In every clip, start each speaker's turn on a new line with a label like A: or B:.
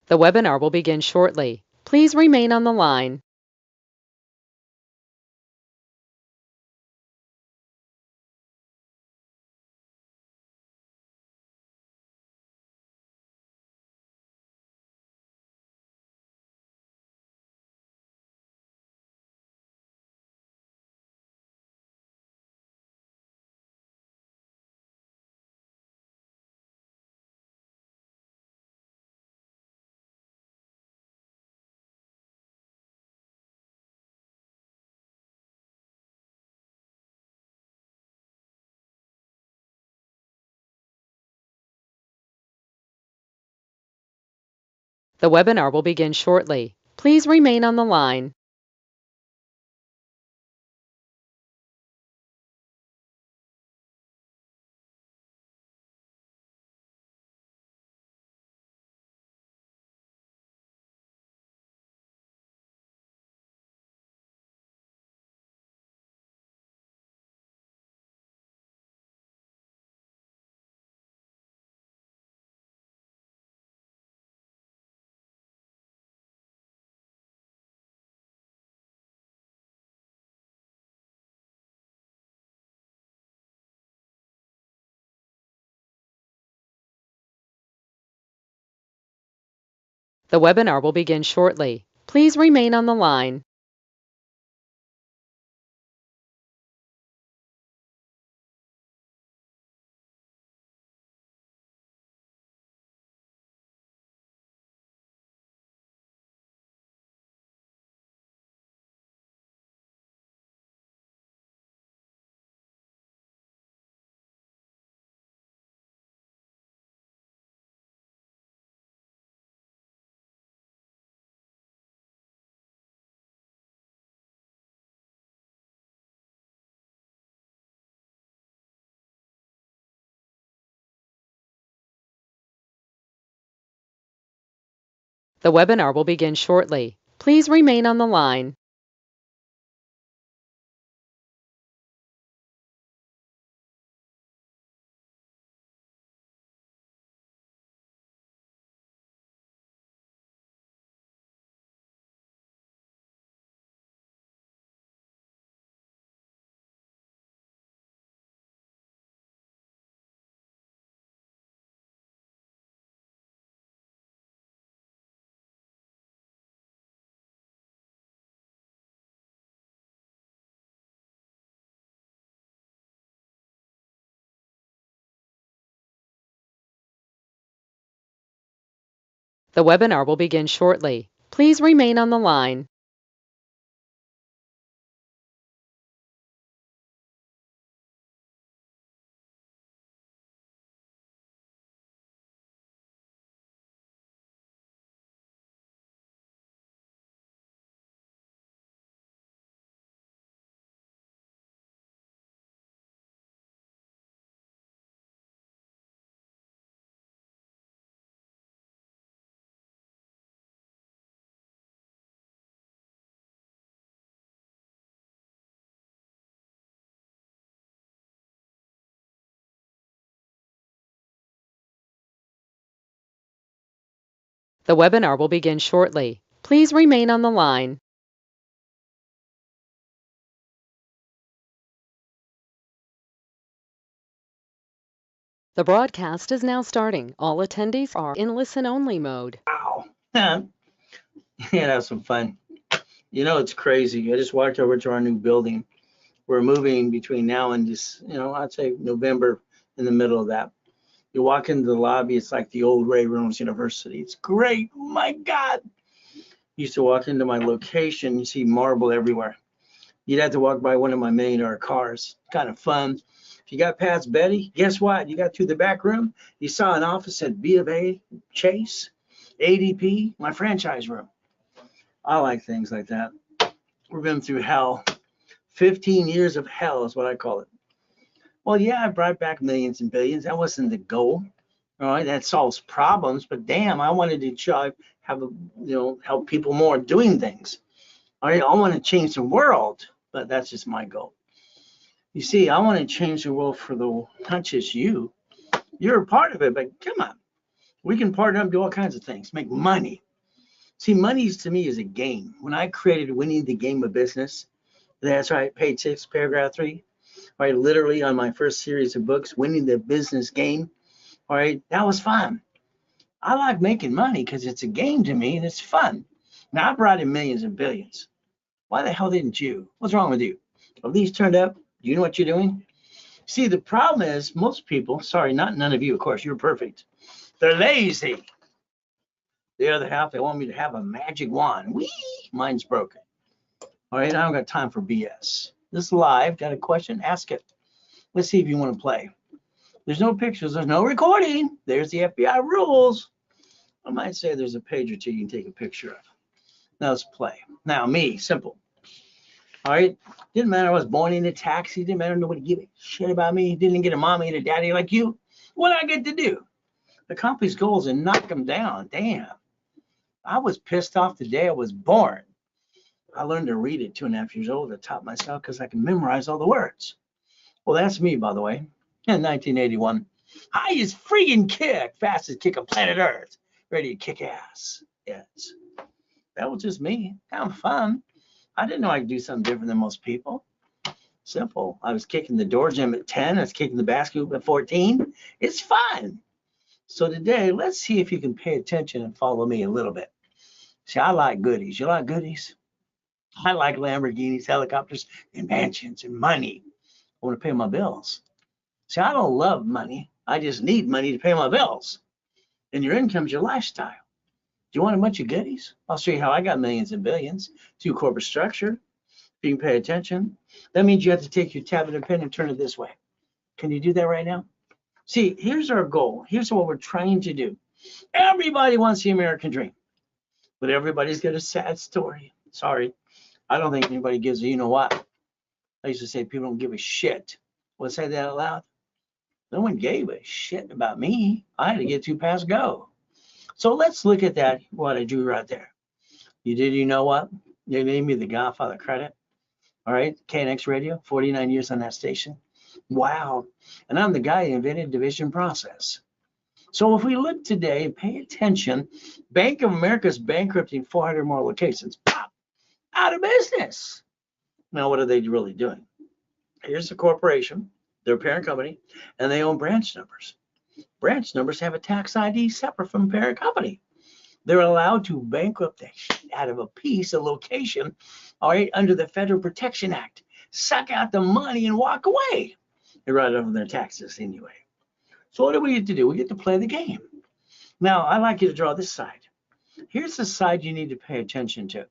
A: The webinar will begin shortly. Please remain on the line. The webinar will begin shortly. Please remain on the line. The webinar will begin shortly. Please remain on the line. The webinar will begin shortly. Please remain on the line. The webinar will begin shortly. Please remain on the line. The webinar will begin shortly. Please remain on the line. The broadcast is now starting. All attendees are in listen-only mode.
B: Wow. Yeah, that's some fun. It's crazy. I just walked over to our new building. We're moving between now and just, I'd say November in the middle of that. You walk into the lobby, it's like the old Ray Reynolds University. It's great. Oh my God. Used to walk into my location, you see marble everywhere. You'd have to walk by one of my Millionaire cars. Kind of fun. If you got past Betty, guess what? You got to the back room, you saw an office at B of A, Chase, ADP, my franchise room. I like things like that. We've been through hell. 15 years of hell is what I call it. Well, yeah, I brought back millions and billions. That wasn't the goal. All right, that solves problems, but damn, I wanted to try help people more doing things. All right, I want to change the world, but that's just my goal. You see, I want to change the world for not just you. You're a part of it, but come on. We can partner up, do all kinds of things, make money. See, money to me is a game. When I created Winning the Game of Business, that's right, page 6, paragraph 3, all right, literally on my first series of books, Winning the Business Game, all right, that was fun. I like making money because it's a game to me and it's fun. Now, I brought in millions and billions. Why the hell didn't you? What's wrong with you? At least turned up. Do you know what you're doing? See, the problem is most people, sorry, not none of you, of course, you're perfect. They're lazy. The other half, they want me to have a magic wand. Whee! Mine's broken. All right, I don't got time for BS. This is live. Got a question? Ask it. Let's see if you want to play. There's no pictures. There's no recording. There's the FBI rules. I might say there's a page or two you can take a picture of. Now let's play. Now me, simple. All right. Didn't matter I was born in a taxi. Didn't matter nobody give a shit about me. Didn't get a mommy and a daddy like you. What did I get to do? Accomplish goals and knock them down. Damn. I was pissed off the day I was born. I learned to read at 2.5 years old. I taught myself because I can memorize all the words. Well, that's me, by the way. In 1981, highest freaking kick, fastest kick on planet Earth, ready to kick ass. Yes, that was just me. Kind of fun. I didn't know I could do something different than most people. Simple. I was kicking the door gym at 10. I was kicking the basket hoop at 14. It's fun. So today, let's see if you can pay attention and follow me a little bit. See, I like goodies. You like goodies? I like Lamborghinis, helicopters, and mansions and money. I want to pay my bills. See, I don't love money. I just need money to pay my bills. And your income's your lifestyle. Do you want a bunch of goodies? I'll show you how I got millions and billions through corporate structure. If you can pay attention, that means you have to take your tablet and pen and turn it this way. Can you do that right now? See, here's our goal. Here's what we're trying to do. Everybody wants the American dream, but everybody's got a sad story. Sorry, I don't think anybody gives a you know what. I used to say people don't give a shit. Well, say that out loud. No one gave a shit about me. I had to get 2 past go. So let's look at that, what I drew right there. You know what? They made me the Godfather credit. All right, KNX Radio, 49 years on that station. Wow. And I'm the guy who invented division process. So if we look today, pay attention, Bank of America's bankrupting 400 more locations. Pop, out of business. Now, what are they really doing? Here's the corporation, their parent company, and they own branch numbers. Branch numbers have a tax ID separate from parent company. They're allowed to bankrupt the shit out of a piece, a location, all right, under the Federal Protection Act, suck out the money and walk away. They write it off on their taxes anyway. So what do we get to do? We get to play the game. Now, I'd like you to draw this side. Here's the side you need to pay attention to.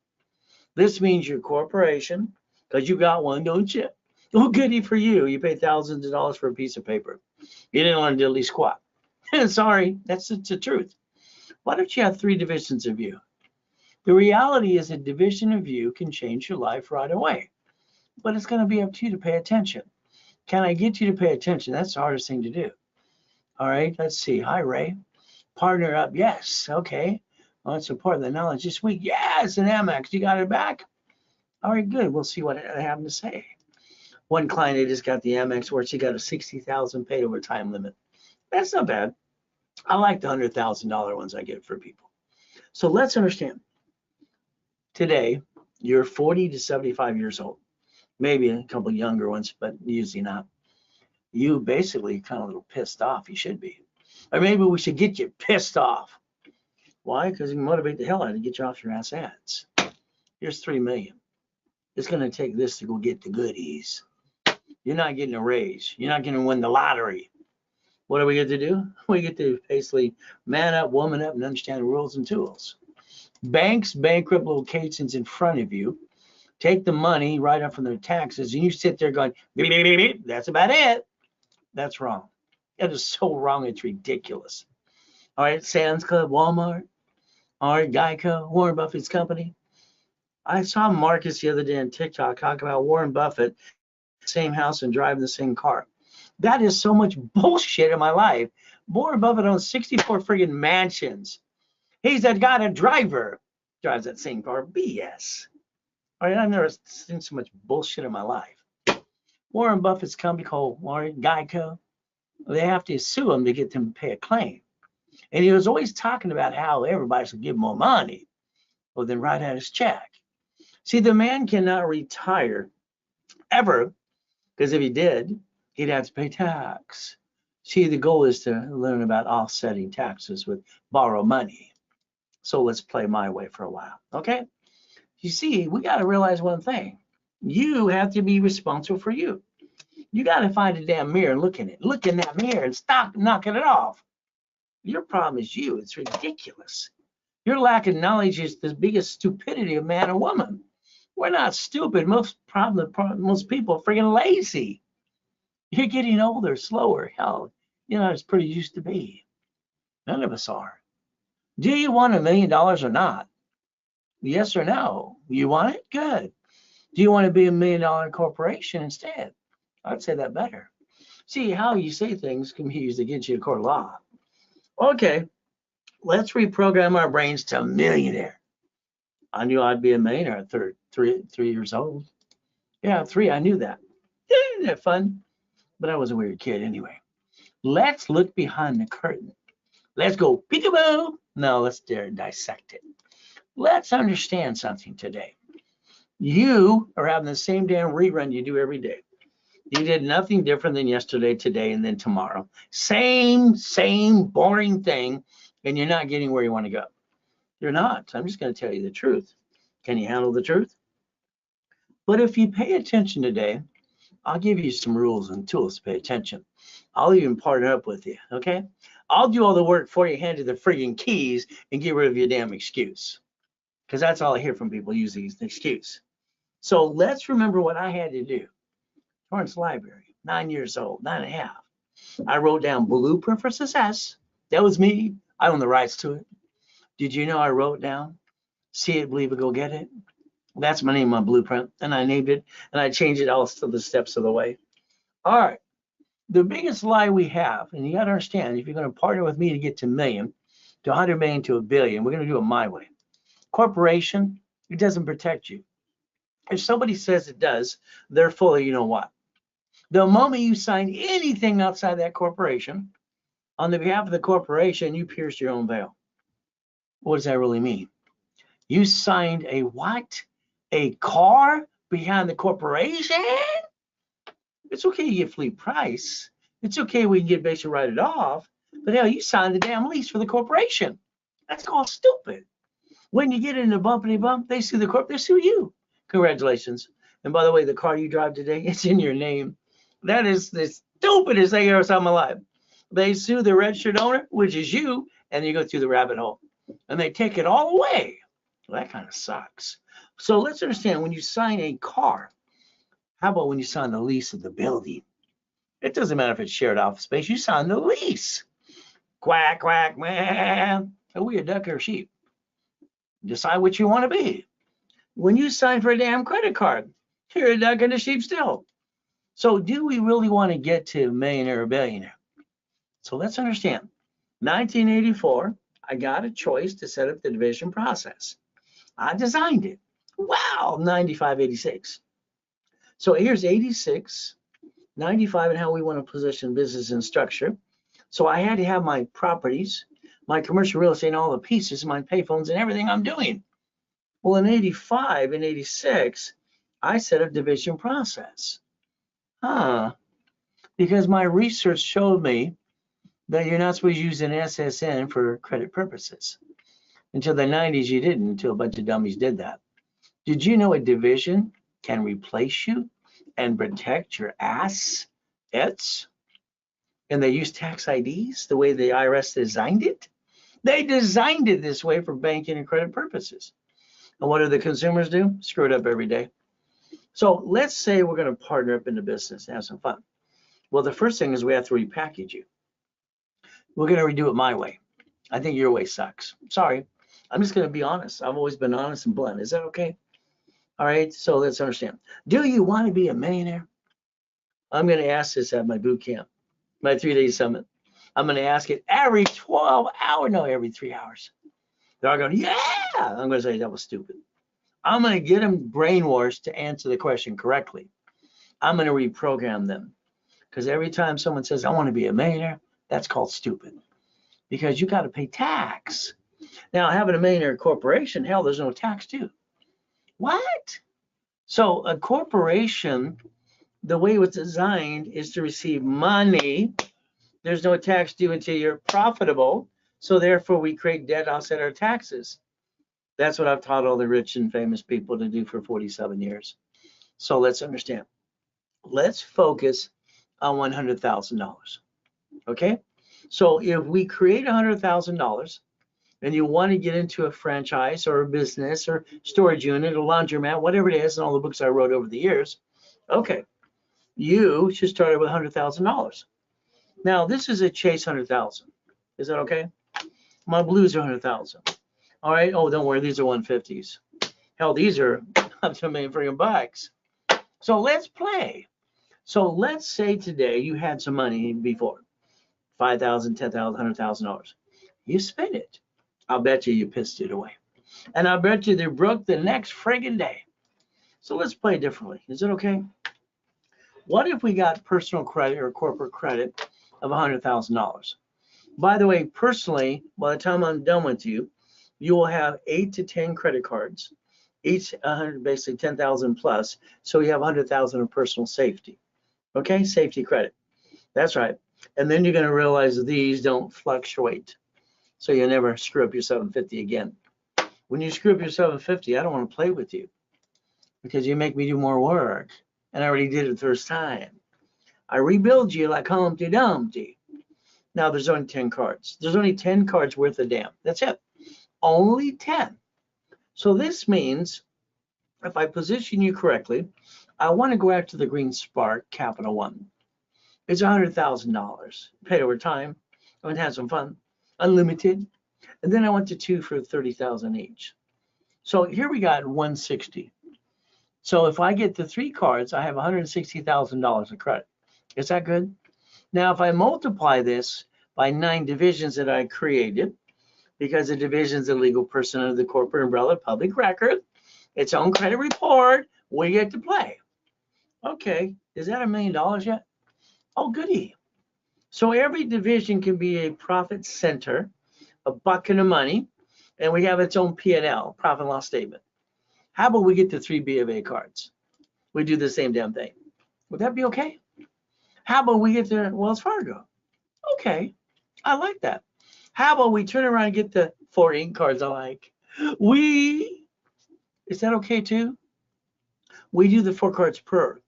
B: This means your corporation, because you got one, don't you? Oh, goody for you. You pay thousands of dollars for a piece of paper. You didn't want to diddly squat. Sorry, that's the truth. Why don't you have 3 divisions of you? The reality is a division of you can change your life right away. But it's going to be up to you to pay attention. Can I get you to pay attention? That's the hardest thing to do. All right, let's see. Hi, Ray. Partner up. Yes. Okay. Well, that's a part of the knowledge this week. Yes, an Amex. You got it back? All right, good. We'll see what I have to say. One client, they just got the Amex where she got a $60,000 paid over time limit. That's not bad. I like the $100,000 ones I get for people. So let's understand. Today, you're 40 to 75 years old. Maybe a couple of younger ones, but usually not. You basically kind of a little pissed off. You should be. Or maybe we should get you pissed off. Why? Because you can motivate the hell out of you to get you off your ass ads. Here's $3 million. It's going to take this to go get the goodies. You're not getting a raise. You're not going to win the lottery. What do we get to do? We get to basically man up, woman up, and understand the rules and tools. Banks bankrupt locations in front of you, take the money right up from their taxes, and you sit there going, beep, beep, beep, beep. That's about it. That's wrong. That is so wrong, it's ridiculous. All right, Sam's Club, Walmart, all right, Geico, Warren Buffett's company. I saw Marcus the other day on TikTok talk about Warren Buffett, same house and driving the same car. That is so much bullshit in my life. Warren Buffett owns 64 friggin' mansions. He's got a driver, drives that same car. BS. All right, I've never seen so much bullshit in my life. Warren Buffett's company called Geico, they have to sue him to get them to pay a claim. And he was always talking about how everybody should give more money, well, then write out his check. See, the man cannot retire ever, because if he did, he'd have to pay tax. See, the goal is to learn about offsetting taxes with borrow money. So let's play my way for a while, okay? You see, we got to realize one thing. You have to be responsible for you. You got to find a damn mirror and look in it. Look in that mirror and stop knocking it off. Your problem is you. It's ridiculous. Your lack of knowledge is the biggest stupidity of man and woman. We're not stupid. Most people are freaking lazy. You're getting older, slower. Hell, it's pretty used to be. None of us are. Do you want $1 million or not? Yes or no? You want it? Good. Do you want to be $1 million corporation instead? I'd say that better. See, how you say things can be used against you in court of law. Okay, let's reprogram our brains to millionaire. I knew I'd be a millionaire at 3 years old. Yeah, 3, I knew that. Isn't that fun? But I was a weird kid anyway. Let's look behind the curtain. Let's go peekaboo. No, let's dissect it. Let's understand something today. You are having the same damn rerun you do every day. You did nothing different than yesterday, today, and then tomorrow. Same boring thing, and you're not getting where you want to go. You're not. I'm just going to tell you the truth. Can you handle the truth? But if you pay attention today, I'll give you some rules and tools to pay attention. I'll even partner up with you, okay? I'll do all the work for you, hand you the friggin' keys, and get rid of your damn excuse. Because that's all I hear from people using is an excuse. So let's remember what I had to do. Torrance Library, 9 years old, 9.5. I wrote down blueprint for success. That was me. I own the rights to it. Did you know I wrote down see it, believe it, go get it? That's my name, my blueprint. And I named it, and I changed it all to the steps of the way. All right. The biggest lie we have, and you got to understand, if you're going to partner with me to get to million, to 100 million, to $1 billion, we're going to do it my way. Corporation, it doesn't protect you. If somebody says it does, they're full of you know what. The moment you sign anything outside that corporation, on the behalf of the corporation, you pierced your own veil. What does that really mean? You signed a what? A car behind the corporation? It's okay you get fleet price. It's okay we can get basically write it off. But hell, you signed the damn lease for the corporation. That's called stupid. When you get in a bumpity bump, they sue the corp, they sue you. Congratulations. And by the way, the car you drive today, it's in your name. That is the stupidest thing I ever saw in my life. They sue the registered owner, which is you, and you go through the rabbit hole. And they take it all away. Well, that kind of sucks. So let's understand, when you sign a car, how about when you sign the lease of the building? It doesn't matter if it's shared office space, you sign the lease. Quack, quack, man. Are we a duck or a sheep? Decide what you want to be. When you sign for a damn credit card, you're a duck and a sheep still. So do we really want to get to millionaire or billionaire? So let's understand. 1984, I got a choice to set up the division process. I designed it. Wow, 95, 86. So here's 86, 95, and how we want to position business and structure. So I had to have my properties, my commercial real estate, and all the pieces, my payphones, and everything I'm doing. Well, in 85 and 86, I set up division process. Because my research showed me that you're not supposed to use an SSN for credit purposes. Until the 90s, you didn't, until a bunch of dummies did that. Did you know a division can replace you and protect your assets? And they use tax IDs the way the IRS designed it? They designed it this way for banking and credit purposes. And what do the consumers do? Screw it up every day. So let's say we're going to partner up in the business and have some fun. Well, the first thing is we have to repackage you. We're going to redo it my way. I think your way sucks. Sorry. I'm just going to be honest. I've always been honest and blunt. Is that okay? All right. So let's understand. Do you want to be a millionaire? I'm going to ask this at my boot camp, my 3-day summit. I'm going to ask it every 12 hours. No, every 3 hours. They're all going, yeah. I'm going to say that was stupid. I'm going to get them brainwashed to answer the question correctly. I'm going to reprogram them. Because every time someone says, I want to be a millionaire, that's called stupid. because you got to pay tax. Now, having a millionaire corporation, hell, there's no tax due. What? So a corporation, the way it was designed is to receive money. There's no tax due until you're profitable. So therefore, we create debt offset our taxes. That's what I've taught all the rich and famous people to do for 47 years. So let's understand. Let's focus on $100,000. Okay? So if we create $100,000 and you want to get into a franchise or a business or storage unit, a laundromat, whatever it is, and all the books I wrote over the years, okay, you should start with $100,000. Now, this is a Chase 100,000. Is that okay? My blues are 100,000. All right. Oh, don't worry. These are 150s. Hell, these are up to $1 million freaking bucks. So let's play. So let's say today you had some money before, $5,000, $10,000, $100,000. You spent it. I'll bet you pissed it away. And I'll bet you they're broke the next friggin' day. So let's play differently. Is it okay? What if we got personal credit or corporate credit of $100,000? By the way, personally, by the time I'm done with you, you will have 8 to 10 credit cards, each 100, basically 10,000 plus. So you have 100,000 of personal safety. Okay, safety credit. That's right. And then you're going to realize these don't fluctuate. So you never screw up your 750 again. When you screw up your 750, I don't want to play with you because you make me do more work. And I already did it the first time. I rebuild you like Humpty Dumpty. Now there's only 10 cards. There's only 10 cards worth a damn. That's it. Only 10. So this means if I position you correctly, I want to go after the green spark, Capital One. It's $100,000. Paid over time. I want to have some fun. Unlimited. And then I went to 2 for 30,000 each. So here we got 160. So if I get the 3 cards, I have $160,000 of credit. Is that good? Now, if I multiply this by 9 divisions that I created, because a division is a legal person under the corporate umbrella public record, its own credit report, we get to play. Okay, is that $1 million yet? Oh, goody. So every division can be a profit center, a bucket of money, and we have its own P&L, profit and loss statement. How about we get the 3 B of A cards? We do the same damn thing. Would that be okay? How about we get the Wells Fargo? Okay, I like that. How about we turn around and get the 4 ink cards I like? Is that okay too? We do the 4 cards per,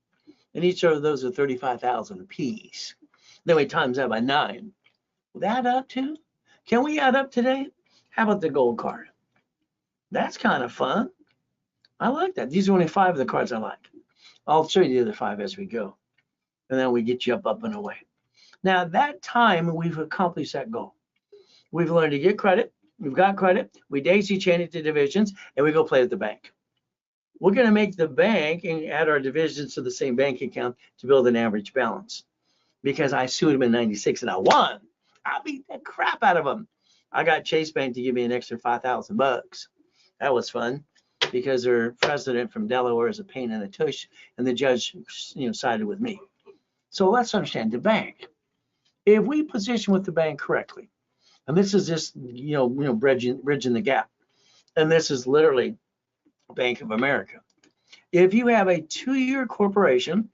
B: and each of those are 35,000 a piece. Then we times that by 9. Will that add up too? Can we add up today? How about the gold card? That's kind of fun. I like that. These are only 5 of the cards I like. I'll show you the other 5 as we go. And then we get you up and away. Now, at that time, we've accomplished that goal. We've learned to get credit. We've got credit. We daisy chain it to divisions, and we go play at the bank. We're going to make the bank and add our divisions to the same bank account to build an average balance. Because I sued him in 96 and I won. I beat the crap out of him. I got Chase Bank to give me an extra $5,000. That was fun because their president from Delaware is a pain in the tush, and the judge, sided with me. So let's understand the bank. If we position with the bank correctly, and this is just bridging the gap, and this is literally Bank of America. If you have a 2-year corporation,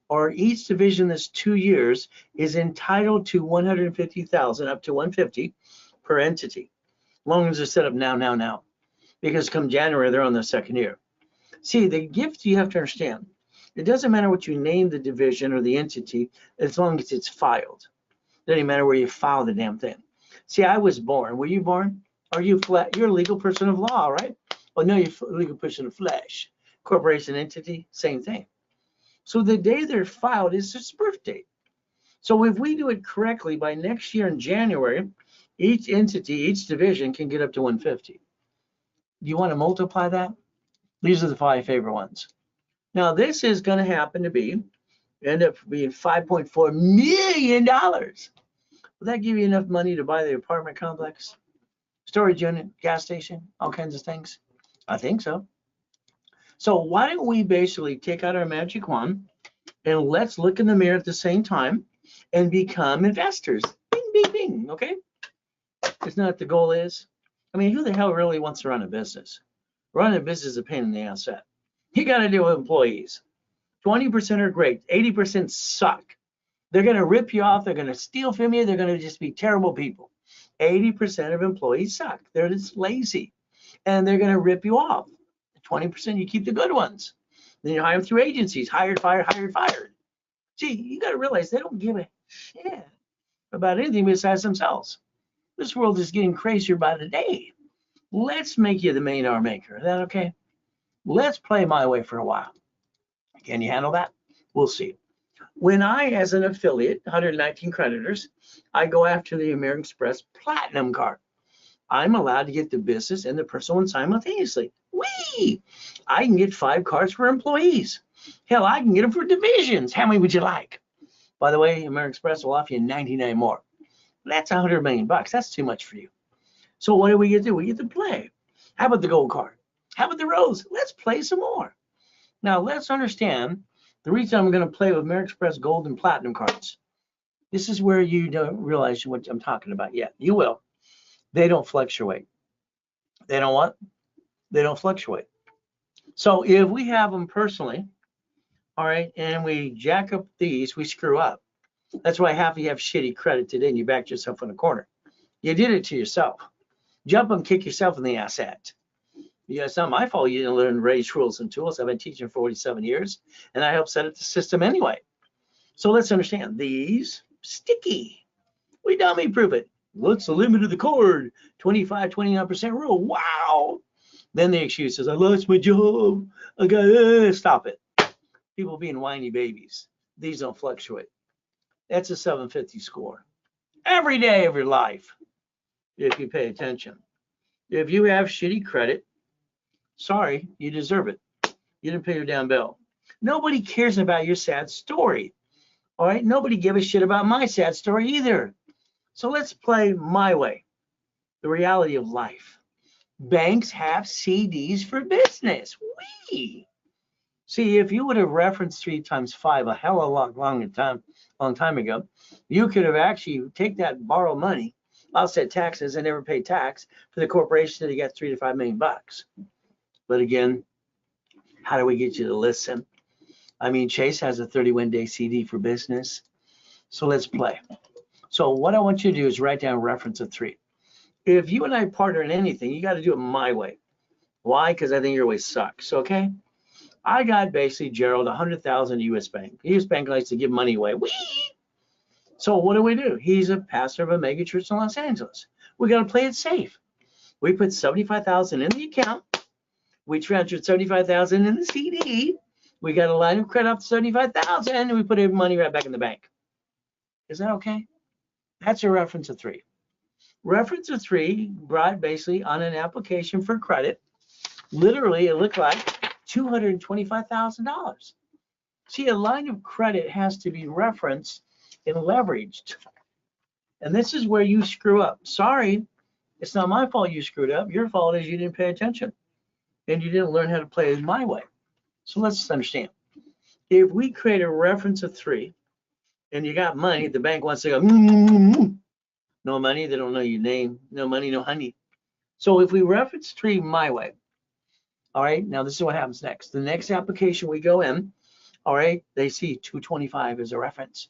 B: or each division that's 2 years is entitled to 150,000 up to 150 per entity, as long as they're set up now, because come January they're on their 2nd year. See, the gift you have to understand, it doesn't matter what you name the division or the entity as long as it's filed. It doesn't matter where you file the damn thing. See, I was born. Were you born? Are you you're a legal person of law, right? Oh no, you're a legal person of flesh. Corporation entity, same thing. So the day they're filed is its birth date. So if we do it correctly, by next year in January, each entity, each division can get up to 150. Do you want to multiply that? These are the 5 favorite ones. Now this is going to happen to end up being $5.4 million. Will that give you enough money to buy the apartment complex, storage unit, gas station, all kinds of things? I think so. So why don't we basically take out our magic wand and let's look in the mirror at the same time and become investors. Bing, bing, bing, okay? Isn't that what the goal is? I mean, who the hell really wants to run a business? Running a business is a pain in the ass. You got to deal with employees. 20% are great. 80% suck. They're going to rip you off. They're going to steal from you. They're going to just be terrible people. 80% of employees suck. They're just lazy. And they're going to rip you off. 20% you keep the good ones. Then you hire them through agencies. Hired, fired, hired, fired. Gee, you got to realize they don't give a shit about anything besides themselves. This world is getting crazier by the day. Let's make you the millionaire maker. Is that okay? Let's play my way for a while. Can you handle that? We'll see. When I, as an affiliate, 119 creditors, I go after the American Express Platinum card. I'm allowed to get the business and the personal one simultaneously. Whee! I can get 5 cards for employees. Hell, I can get them for divisions. How many would you like? By the way, American Express will offer you 99 more. That's $100 million. That's too much for you. So what do we get to do? We get to play. How about the gold card? How about the rose? Let's play some more. Now let's understand the reason I'm going to play with American Express Gold and Platinum cards. This is where you don't realize what I'm talking about yet. You will. They don't fluctuate. They don't what? They don't fluctuate. So if we have them personally, all right, and we jack up these, we screw up. That's why half of you have shitty credit today and you backed yourself in a corner. You did it to yourself. Jump and kick yourself in the ass at. Yeah, it's not my fault you didn't learn raise rules and tools. I've been teaching for 47 years, and I helped set up the system anyway. So let's understand these sticky. We dummy proof it. What's the limit of the cord? 25, 29% rule. Wow. Then the excuse is, I lost my job. I got, stop it. People being whiny babies. These don't fluctuate. That's a 750 score. Every day of your life, if you pay attention. If you have shitty credit, sorry, you deserve it. You didn't pay your damn bill. Nobody cares about your sad story. All right, nobody give a shit about my sad story either. So let's play my way, the reality of life. Banks have CDs for business. Wee. See, if you would have referenced 3 times 5 a hell of a long time ago, you could have actually take that borrowed money, offset taxes, and never pay tax for the corporation that you got 3 to 5 million bucks. But again, how do we get you to listen? I mean, Chase has a 31-day CD for business. So let's play. So what I want you to do is write down a reference of 3. If you and I partner in anything, you got to do it my way. Why? Because I think your way sucks. Okay. I got basically Gerald 100,000 U.S. Bank. U.S. Bank likes to give money away. Whee! So what do? He's a pastor of a mega church in Los Angeles. We got to play it safe. We put 75,000 in the account. We transferred 75,000 in the CD. We got a line of credit up to 75,000, and we put our money right back in the bank. Is that okay? That's a reference of 3. Reference of 3 brought basically on an application for credit. Literally, it looked like $225,000. See, a line of credit has to be referenced and leveraged. And this is where you screw up. Sorry, it's not my fault you screwed up. Your fault is you didn't pay attention and you didn't learn how to play it my way. So let's understand. If we create a reference of 3 and you got money, the bank wants to go, no money, they don't know your name, no money, no honey. So if we reference 3 my way, all right, now this is what happens next. The next application we go in, all right, they see 225 as a reference.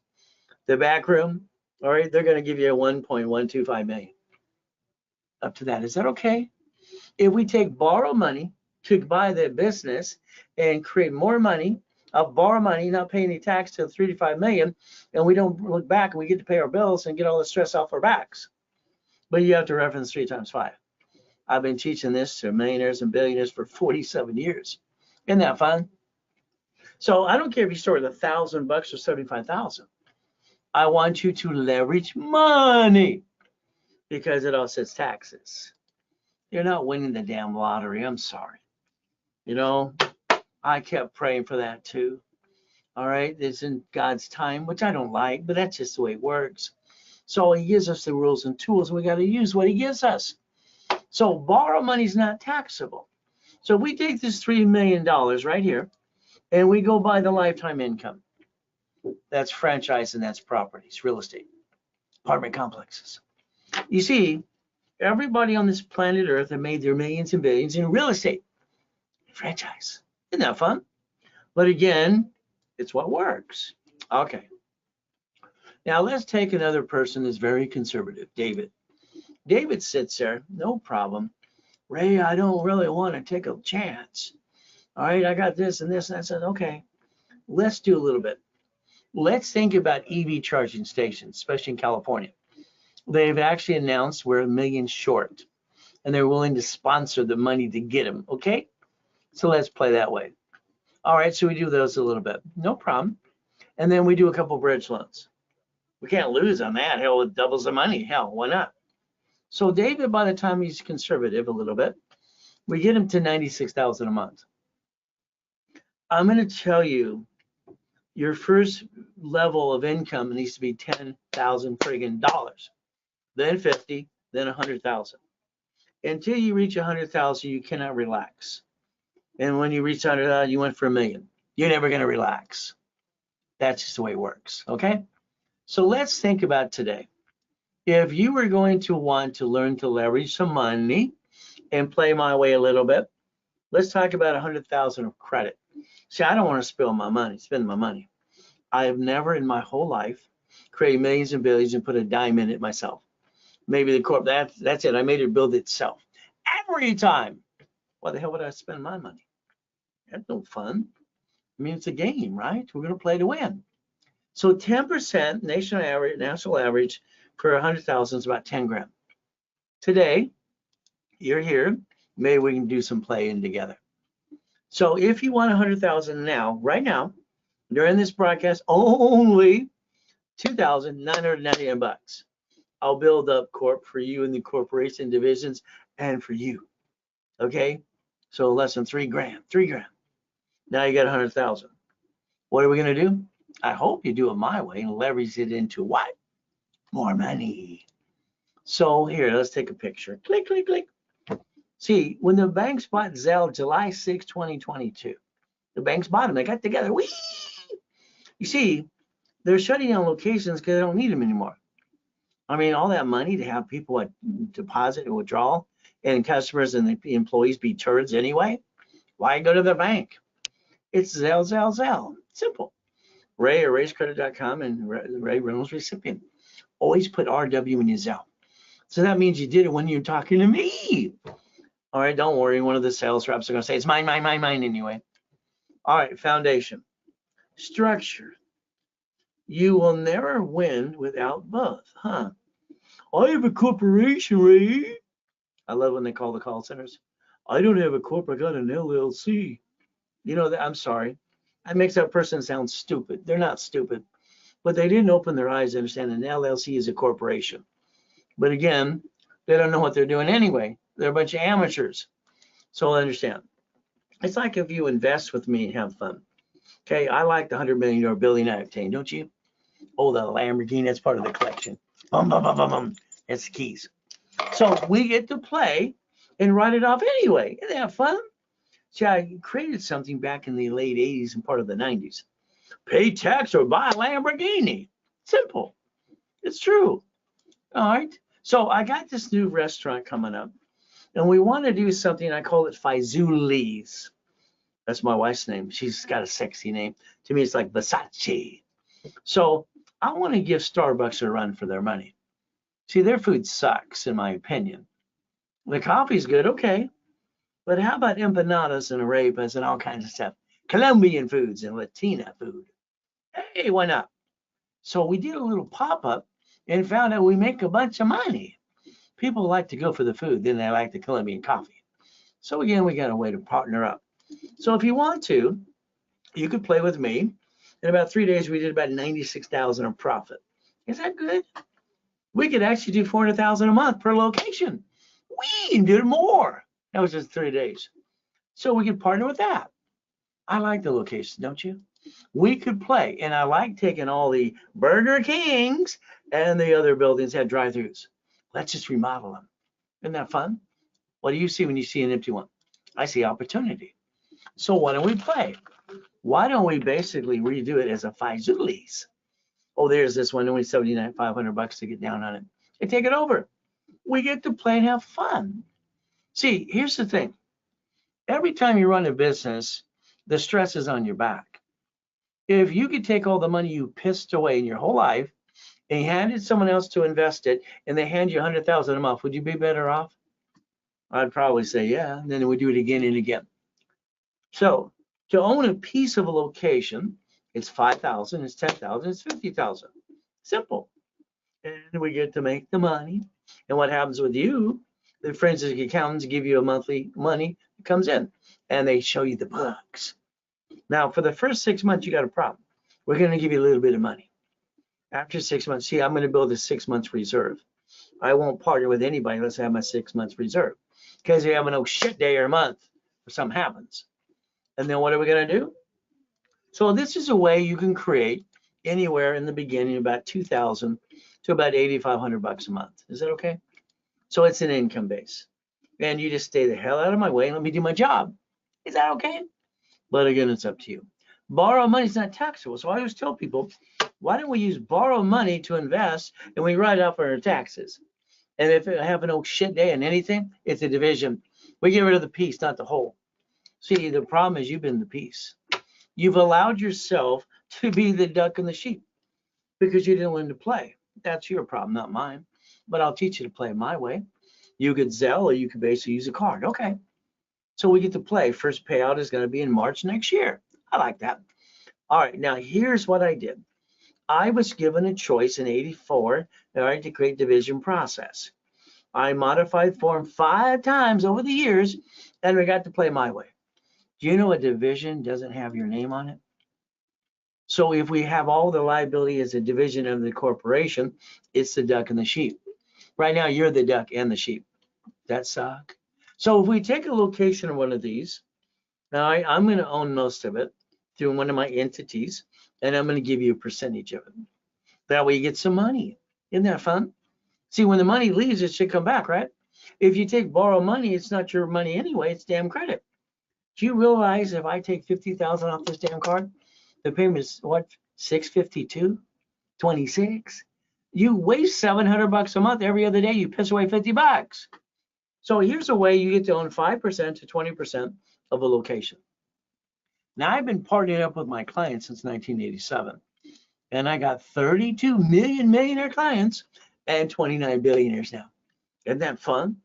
B: The back room, all right, they're going to give you a 1.125 million. Up to that. Is that okay? If we take borrow money to buy the business and create more money, borrow money, not pay any tax to 3 to 5 million, and we don't look back and we get to pay our bills and get all the stress off our backs. But you have to reference 3 times 5. I've been teaching this to millionaires and billionaires for 47 years. Isn't that fun? So I don't care if you start with $1,000 or 75,000. I want you to leverage money because it offsets taxes. You're not winning the damn lottery. I'm sorry. You know, I kept praying for that too. All right, it's in God's time, which I don't like, but that's just the way it works. So he gives us the rules and tools. We got to use what he gives us. So borrow money is not taxable. So we take this $3 million right here and we go buy the lifetime income. That's franchise and that's properties, real estate, apartment complexes. You see, Everybody on this planet Earth have made their millions and billions in real estate franchise. Isn't that fun? But again, it's what works. Okay. Now let's take another person that's very conservative, David. David sits there, no problem. Ray, I don't really want to take a chance. All right, I got this and this. And I said, okay, let's do a little bit. Let's think about EV charging stations, especially in California. They've actually announced we're 1 million short, and they're willing to sponsor the money to get them. Okay, so let's play that way. All right, so we do those a little bit, no problem. And then we do a couple bridge loans. We can't lose on that. Hell, it doubles the money. Hell, why not? So David, by the time he's conservative a little bit, we get him to 96,000 a month. I'm going to tell you, your first level of income needs to be 10,000 friggin' dollars, then 50, then 100,000. Until you reach 100,000, you cannot relax. And when you reach 100,000, you went for 1 million. You're never going to relax. That's just the way it works. Okay. So let's think about today. If you were going to want to learn to leverage some money and play my way a little bit, let's talk about 100,000 of credit. See, I don't want to spend my money. I have never in my whole life created millions and billions and put a dime in it myself. Maybe the corp, that's it. I made it build itself. Every time. Why the hell would I spend my money? That's no fun. I mean, it's a game, right? We're going to play to win. So 10% national average for 100,000 is about 10 grand. Today, you're here. Maybe we can do some playing together. So if you want 100,000 now, right now, during this broadcast, only 2,999 bucks. I'll build up corp for you in the corporation divisions and for you. Okay, so less than 3 grand. Now you got 100,000. What are we gonna do? I hope you do it my way and leverage it into what? More money. So here, let's take a picture. Click, click, click. See, when the banks bought Zelle July 6, 2022, the banks bought them. They got together. Whee! You see, they're shutting down locations because they don't need them anymore. I mean, all that money to have people at deposit and withdrawal and customers and the employees be turds anyway. Why go to the bank? It's Zelle. Simple. Ray or rayscredit.com and Ray Reynolds recipient. Always put RW in your Zelle. So that means you did it when you're talking to me. All right, don't worry. One of the sales reps are going to say, it's mine anyway. All right, foundation. Structure. You will never win without both, huh? I have a corporation, Ray. I love when they call the call centers. I don't have a corp, I got an LLC. You know, I'm sorry. That makes that person sound stupid. They're not stupid, but they didn't open their eyes to understand an LLC is a corporation. But again, they don't know what they're doing anyway. They're a bunch of amateurs. So I understand. It's like if you invest with me and have fun. Okay, I like the $100 million or billion octane, don't you? Oh, the Lamborghini, that's part of the collection. Bum, bum, bum, bum, bum. That's the keys. So we get to play and write it off anyway. Isn't that fun? See, I created something back in the late 80s and part of the 90s. Pay tax or buy a Lamborghini. Simple. It's true. All right. So I got this new restaurant coming up, and we want to do something. I call it Faizuli's. That's my wife's name. She's got a sexy name. To me, it's like Versace. So I want to give Starbucks a run for their money. See, their food sucks, in my opinion. The coffee's good, okay. But how about empanadas and arepas and all kinds of stuff? Colombian foods and Latina food. Hey, why not? So we did a little pop-up and found out we make a bunch of money. People like to go for the food, then they like the Colombian coffee. So again, we got a way to partner up. So if you want to, you could play with me. In about 3 days, we did about 96,000 of profit. Is that good? We could actually do 400,000 a month per location. We can do more. That was just 3 days. So we could partner with that. I like the locations, don't you? We could play. And I like taking all the Burger Kings and the other buildings that had drive-thrus. Let's just remodel them. Isn't that fun? What do you see when you see an empty one? I see opportunity. So why don't we play? Why don't we basically redo it as a Faizuli's? Oh, there's this one, only $79,500 to get down on it. Hey, take it over. We get to play and have fun. See, here's the thing. Every time you run a business, the stress is on your back. If you could take all the money you pissed away in your whole life and you handed someone else to invest it and they hand you 100,000 a month, would you be better off? I'd probably say yeah. And then we do it again and again. So to own a piece of a location, it's 5,000, it's 10,000, it's 50,000. Simple. And we get to make the money. And what happens with you? The forensic accountants give you a monthly money that comes in, and they show you the books. Now, for the first 6 months, you got a problem. We're going to give you a little bit of money. After 6 months, see, I'm going to build a 6 months reserve. I won't partner with anybody unless I have my 6 months reserve. Because you have a no shit day or a month, or something happens. And then what are we going to do? So this is a way you can create anywhere in the beginning about 2,000 to about 8,500 bucks a month. Is that okay? So it's an income base. And you just stay the hell out of my way and let me do my job. Is that okay? But again, it's up to you. Borrow money is not taxable. So I always tell people, why don't we use borrow money to invest and we write off our taxes? And if I have an old shit day and anything, it's a division. We get rid of the piece, not the whole. See, the problem is you've been the piece. You've allowed yourself to be the duck and the sheep because you didn't learn to play. That's your problem, not mine. But I'll teach you to play my way. You could Zelle or you could basically use a card. Okay. So we get to play. First payout is going to be in March next year. I like that. All right. Now here's what I did. I was given a choice in '84, all right, to create division process. I modified form 5 times over the years, and we got to play my way. Do you know a division doesn't have your name on it? So if we have all the liability as a division of the corporation, it's the duck and the sheep. Right now, you're the duck and the sheep. That suck. So if we take a location of one of these, now I'm going to own most of it through one of my entities, and I'm going to give you a percentage of it. That way you get some money. Isn't that fun? See, when the money leaves, it should come back, right? If you take borrow money, it's not your money anyway, it's damn credit. Do you realize if I take 50,000 off this damn card, the payment is what, 652, 26? You waste 700 bucks a month every other day. You piss away 50 bucks. So here's a way you get to own 5% to 20% of a location. Now I've been partnering up with my clients since 1987, and I got 32 million millionaire clients and 29 billionaires now. Isn't that fun?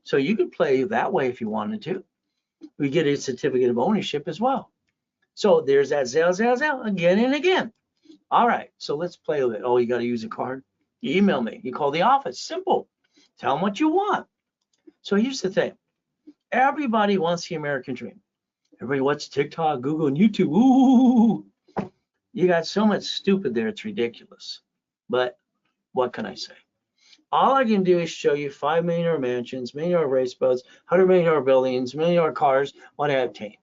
B: So you could play that way if you wanted to. We get a certificate of ownership as well. So there's that Zelle again and again. All right, so let's play with it. Oh, you got to use a card? You email me. You call the office. Simple. Tell them what you want. So here's the thing. Everybody wants the American dream. Everybody wants TikTok, Google, and YouTube. Ooh, you got so much stupid there, it's ridiculous. But what can I say? All I can do is show you 5 million mansions, million race boats, 100 million buildings, million cars, what I obtain.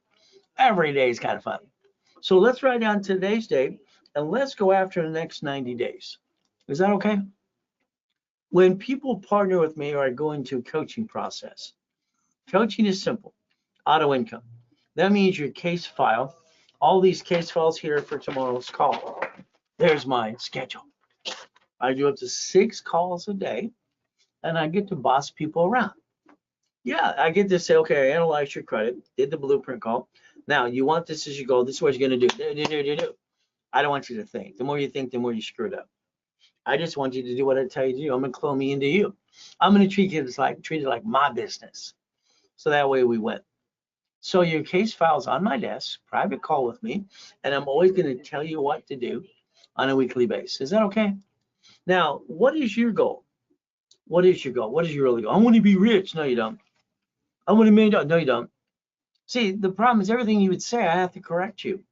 B: Every day is kind of fun. So let's write down today's date and let's go after the next 90 days. Is that okay? When people partner with me or I go into a coaching process, coaching is simple, auto income. That means your case file, all these case files here for tomorrow's call. There's my schedule. I do up to 6 calls a day, and I get to boss people around. Yeah, I get to say, okay, I analyzed your credit, did the blueprint call. Now, you want this as you go. This is what you're going to do. I don't want you to think. The more you think, the more you screw it up. I just want you to do what I tell you to do. I'm going to clone me into you. I'm going to treat it like my business. So that way we win. So your case file's on my desk, private call with me, and I'm always going to tell you what to do on a weekly basis. Is that okay? Now, what is your goal? What is your goal? What is your really goal? I want to be rich. No, you don't. I want $1 million. No, you don't. See, the problem is everything you would say, I have to correct you.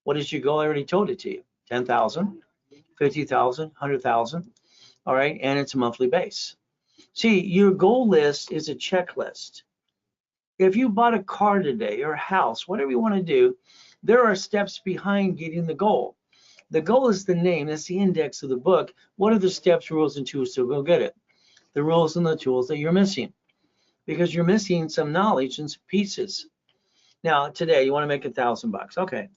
B: What is your goal? I already told it to you. 10,000, 50,000, 100,000. All right, and it's a monthly base. See, your goal list is a checklist. If you bought a car today or a house, whatever you want to do, there are steps behind getting the goal. The goal is the name. That's the index of the book. What are the steps, rules, and tools to go get it? The rules and the tools that you're missing, because you're missing some knowledge and some pieces. Now, today you want to make $1,000. Okay.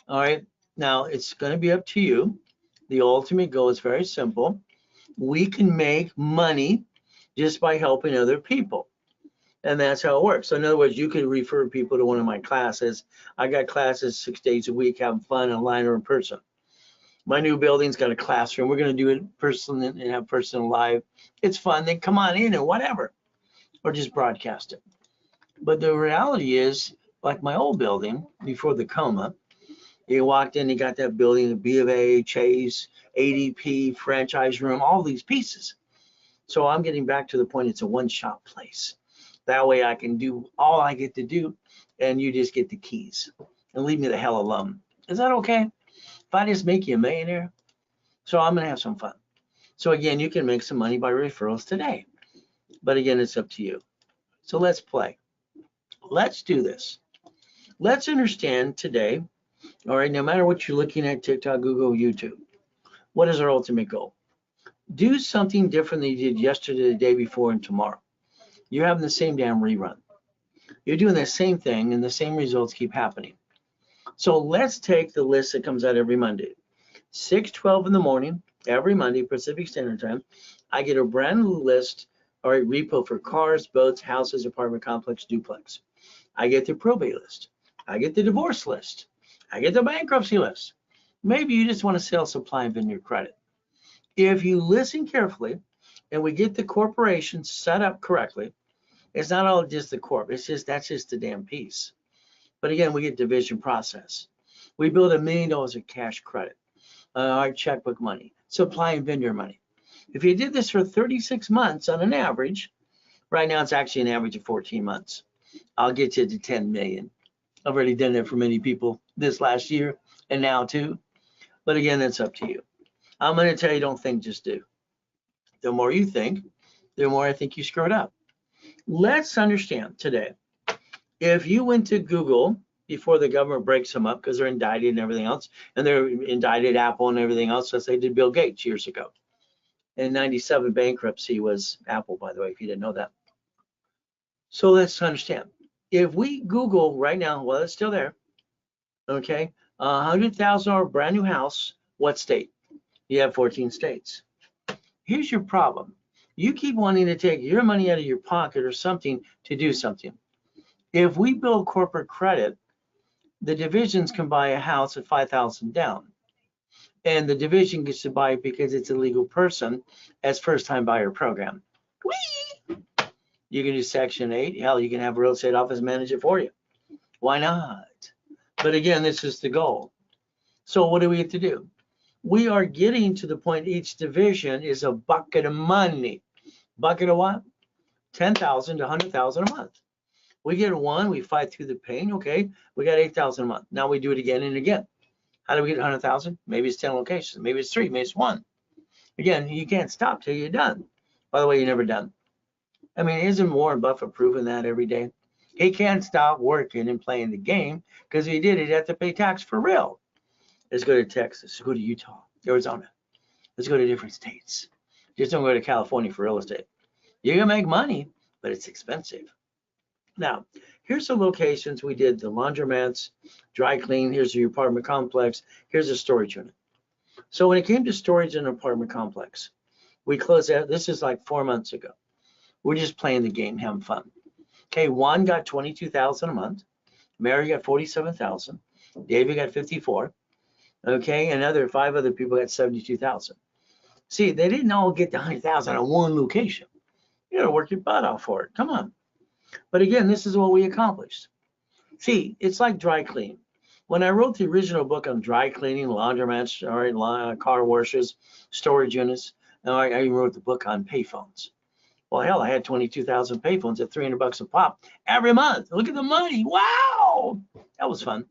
B: All right. Now it's going to be up to you. The ultimate goal is very simple. We can make money just by helping other people. And that's how it works. So in other words, you could refer people to one of my classes. I got classes 6 days a week, having fun online or in person. My new building's got a classroom. We're going to do it in person and have person live. It's fun. Then come on in and whatever, or just broadcast it. But the reality is, like my old building before the coma, you walked in, you got that building, the B of A, Chase, ADP, franchise room, all these pieces. So I'm getting back to the point, it's a one-shop place. That way I can do all I get to do, and you just get the keys and leave me the hell alone. Is that okay? If I just make you a millionaire? So I'm going to have some fun. So again, you can make some money by referrals today. But again, it's up to you. So let's play. Let's do this. Let's understand today, all right, no matter what you're looking at, TikTok, Google, YouTube, what is our ultimate goal? Do something different than you did yesterday, the day before, and tomorrow. You're having the same damn rerun. You're doing the same thing, and the same results keep happening. So let's take the list that comes out every Monday. 6:12 in the morning, every Monday, Pacific Standard Time, I get a brand new list, or a repo for cars, boats, houses, apartment complex, duplex. I get the probate list. I get the divorce list. I get the bankruptcy list. Maybe you just want to sell, supply, and vend your credit. If you listen carefully and we get the corporation set up correctly, it's not all just the corp. It's just, that's just the damn piece. But again, we get division process. We build $1 million of cash credit, our checkbook money, supply and vendor money. If you did this for 36 months on an average, right now it's actually an average of 14 months. I'll get you to 10 million. I've already done that for many people this last year and now too. But again, that's up to you. I'm going to tell you, don't think, just do. The more you think, the more I think you screwed up. Let's understand today. If you went to Google before the government breaks them up because they're indicted and everything else, and they're indicted Apple and everything else, as they did Bill Gates years ago. In 97, bankruptcy was Apple, by the way, if you didn't know that. So let's understand. If we Google right now, well, it's still there, okay, $100,000 brand new house, what state? You have 14 states. Here's your problem. You keep wanting to take your money out of your pocket or something to do something. If we build corporate credit, the divisions can buy a house at 5,000 down. And the division gets to buy it because it's a legal person as first-time buyer program. Whee! You can do Section 8. Hell, you can have a real estate office manage it for you. Why not? But again, this is the goal. So what do we have to do? We are getting to the point each division is a bucket of money. Bucket of what? 10,000 to 100,000 a month. We get one, we fight through the pain. Okay, we got 8,000 a month. Now we do it again and again. How do we get 100,000? Maybe it's 10 locations. Maybe it's 3. Maybe it's 1. Again, you can't stop till you're done. By the way, you're never done. I mean, isn't Warren Buffett proving that every day? He can't stop working and playing the game because if he did, he'd have to pay tax for real. Let's go to Texas. Let's go to Utah, Arizona. Let's go to different states. Just don't go to California for real estate. You're going to make money, but it's expensive. Now, here's the locations we did: the laundromats, dry clean. Here's your apartment complex. Here's a storage unit. So when it came to storage in an apartment complex, we closed out. This is like 4 months ago. We're just playing the game, having fun. Okay, Juan got 22,000 a month. Mary got 47,000. David got 54. Okay, and 5 other people got 72,000. See, they didn't all get the 100,000 on one location. You got to work your butt off for it. Come on. But again, this is what we accomplished. See, it's like dry cleaning. When I wrote the original book on dry cleaning, laundromats, car washes, storage units, and I even wrote the book on payphones. Well, hell, I had 22,000 payphones at $300 a pop every month. Look at the money. Wow, that was fun.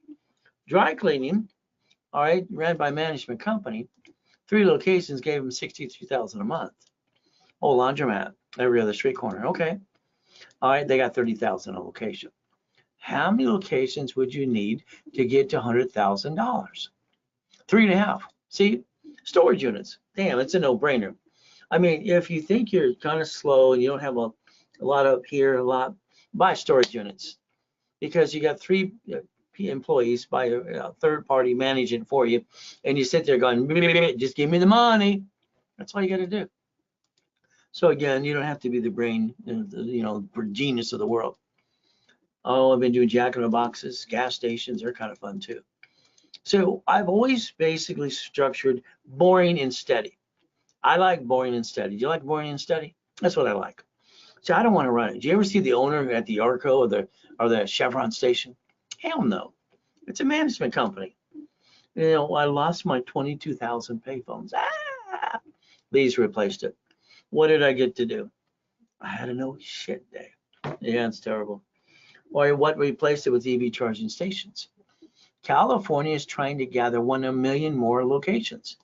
B: Dry cleaning, all right, ran by management company. 3 locations gave them 63,000 a month. Oh, laundromat, every other street corner. Okay. All right, they got 30,000 a location. How many locations would you need to get to $100,000? 3.5. See, storage units. Damn, it's a no-brainer. I mean, if you think you're kind of slow and you don't have a lot up here, buy storage units, because you got 3 employees by a third party managing for you, and you sit there going, just give me the money. That's all you got to do. So again, you don't have to be the brain, genius of the world. Oh, I've been doing Jack in the Boxes, gas stations, they're kind of fun too. So I've always basically structured boring and steady. I like boring and steady. Do you like boring and steady? That's what I like. So I don't want to run it. Do you ever see the owner at the Arco or the Chevron station? Hell no. It's a management company. I lost my 22,000 payphones. These replaced it. What did I get to do? I had a no shit day. Yeah, it's terrible. Or what replaced it with EV charging stations? California is trying to gather 1 million more locations.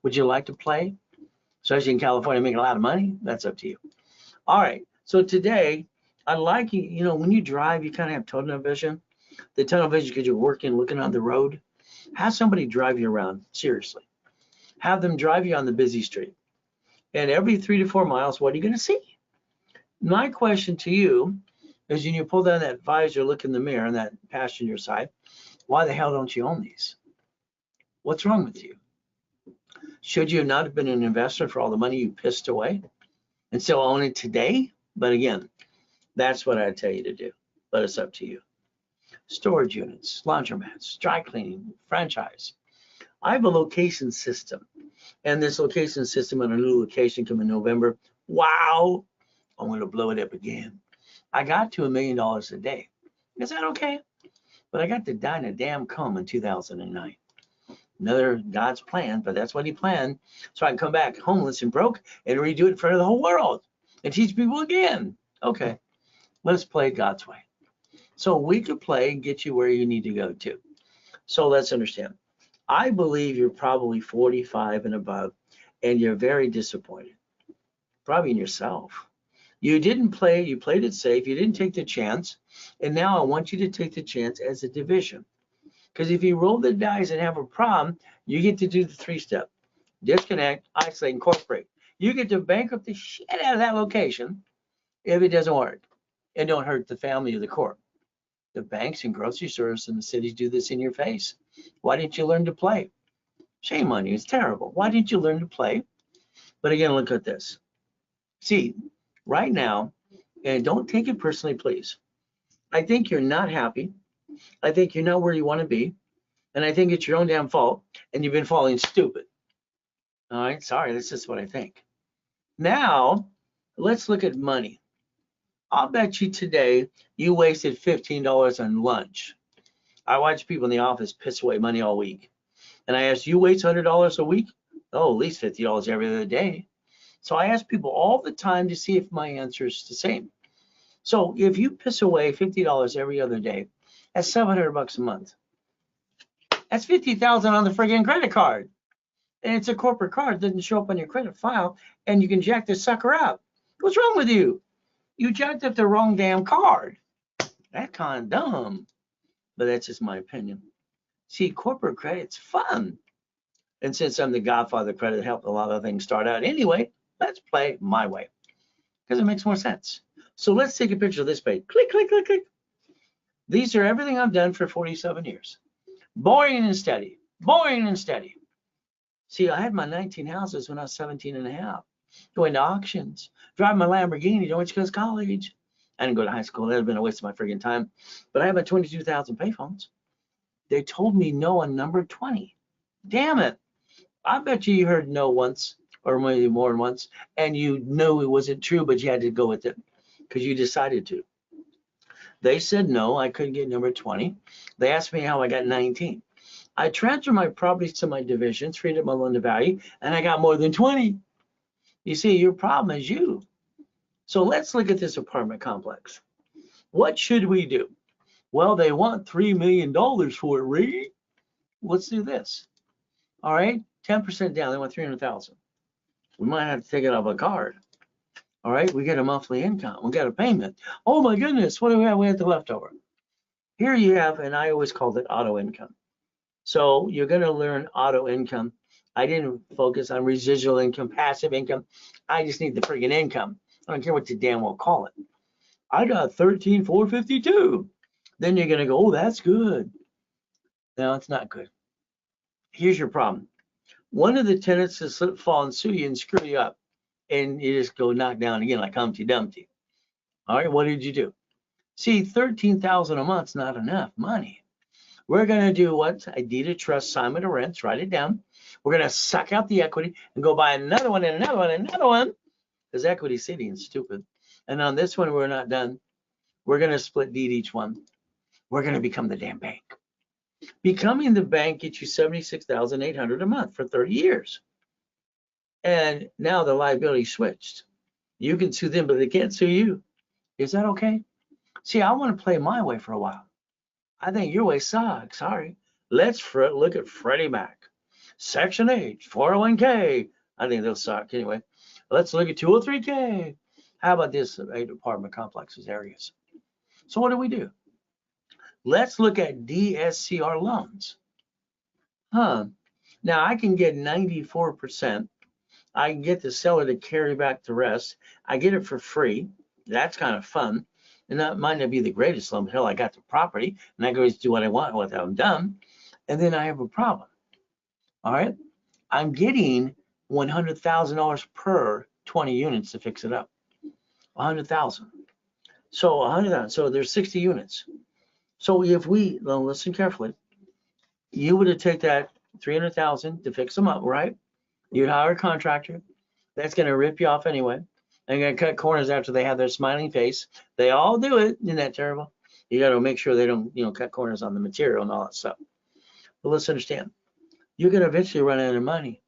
B: Would you like to play? Especially in California, making a lot of money? That's up to you. All right. So today, I like when you drive, you kind of have tunnel vision. The tunnel vision because you're working, looking on the road. Have somebody drive you around. Seriously. Have them drive you on the busy street. And every 3 to 4 miles, what are you going to see? My question to you is when you pull down that visor, look in the mirror on that passenger side, why the hell don't you own these? What's wrong with you? Should you not have been an investor for all the money you pissed away and still own it today? But again, that's what I tell you to do. But it's up to you. Storage units, laundromats, dry cleaning, franchise. I have a location system. And this location system on a new location coming in November. Wow, I'm going to blow it up again. I got to $1 million a day. Is that okay? But I got to die in a damn coma in 2009. Another God's plan, but that's what he planned. So I can come back homeless and broke and redo it in front of the whole world and teach people again. Okay, let's play God's way. So we could play and get you where you need to go to. So let's understand. I believe you're probably 45 and above, and you're very disappointed, probably in yourself. You didn't play, you played it safe, you didn't take the chance, and now I want you to take the chance as a division. Because if you roll the dice and have a problem, you get to do the 3-step. Disconnect, isolate, incorporate. You get to bankrupt the shit out of that location if it doesn't work. And don't hurt the family or the corp. The banks and grocery stores in the cities do this in your face. Why didn't you learn to play? Shame on you, it's terrible. Why didn't you learn to play? But again, look at this. See, right now, and don't take it personally, please. I think you're not happy. I think you're not where you want to be. And I think it's your own damn fault. And you've been falling stupid. All right, sorry, that's just what I think. Now, let's look at money. I'll bet you today you wasted $15 on lunch. I watch people in the office piss away money all week. And I ask, you waste $100 a week? Oh, at least $50 every other day. So I ask people all the time to see if my answer is the same. So if you piss away $50 every other day, that's $700 a month. That's 50,000 on the friggin' credit card. And it's a corporate card, it doesn't show up on your credit file, and you can jack this sucker up. What's wrong with you? You jacked up the wrong damn card. That's kind of dumb, but that's just my opinion. See, corporate credit's fun. And since I'm the godfather of credit, helped a lot of things start out anyway, let's play my way because it makes more sense. So let's take a picture of this page. Click, click, click, click. These are everything I've done for 47 years. Boring and steady, boring and steady. See, I had my 19 houses when I was 17 and a half, going to auctions, driving my Lamborghini to Orange Coast College. I didn't go to high school. That would have been a waste of my friggin' time. But I had my 22,000 payphones. They told me no on number 20. Damn it. I bet you heard no once, or maybe more than once, and you knew it wasn't true, but you had to go with it because you decided to. They said no, I couldn't get number 20. They asked me how I got 19. I transferred my properties to my divisions, freed up my loan to value, and I got more than 20. You see, your problem is you. So let's look at this apartment complex. What should we do? Well, they want $3 million for it, Reed. Let's do this. All right, 10% down, they want 300,000. We might have to take it off a card. All right, we get a monthly income, we got a payment. Oh my goodness, what do we have? We have the leftover. Here you have, and I always called it auto income. So you're going to learn auto income. I didn't focus on residual income, passive income. I just need the friggin' income. I don't care what you damn well call it. I got 13,452. Then you're going to go, oh, that's good. No, it's not good. Here's your problem. One of the tenants has fall and sue you and screw you up. and you just go knock down again like Humpty Dumpty. All right, what did you do? See, 13,000 a month's not enough money. We're going to do what? A deed of trust, assignment of rents, write it down. We're going to suck out the equity and go buy another one and another one and another one, because equity sitting is stupid. And on this one, we're not done. We're going to split deed each one. We're going to become the damn bank. Becoming the bank gets you $76,800 a month for 30 years. And now the liability switched. You can sue them, but they can't sue you. Is that okay? See, I want to play my way for a while. I think your way sucks. Sorry. Let's look at Freddie Mac. Section H, 401k. I think they'll suck anyway. Let's look at 203k. How about this? 8 apartment complexes areas. So what do? Let's look at DSCR loans. Now I can get 94%. I can get the seller to carry back the rest. I get it for free. That's kind of fun. And that might not be the greatest loan, but hell, I got the property and I go do what I want with what I'm done. And then I have a problem. All right. I'm getting $100,000 per 20 units to fix it up. 100,000. So 100,000. So there's 60 units. So if we, well, listen carefully, you would have taken that 300,000 to fix them up, right? You'd hire a contractor. That's going to rip you off anyway. They're going to cut corners after they have their smiling face. They all do it. Isn't that terrible? You got to make sure they don't, cut corners on the material and all that stuff. But let's understand, you're going to eventually run out of money.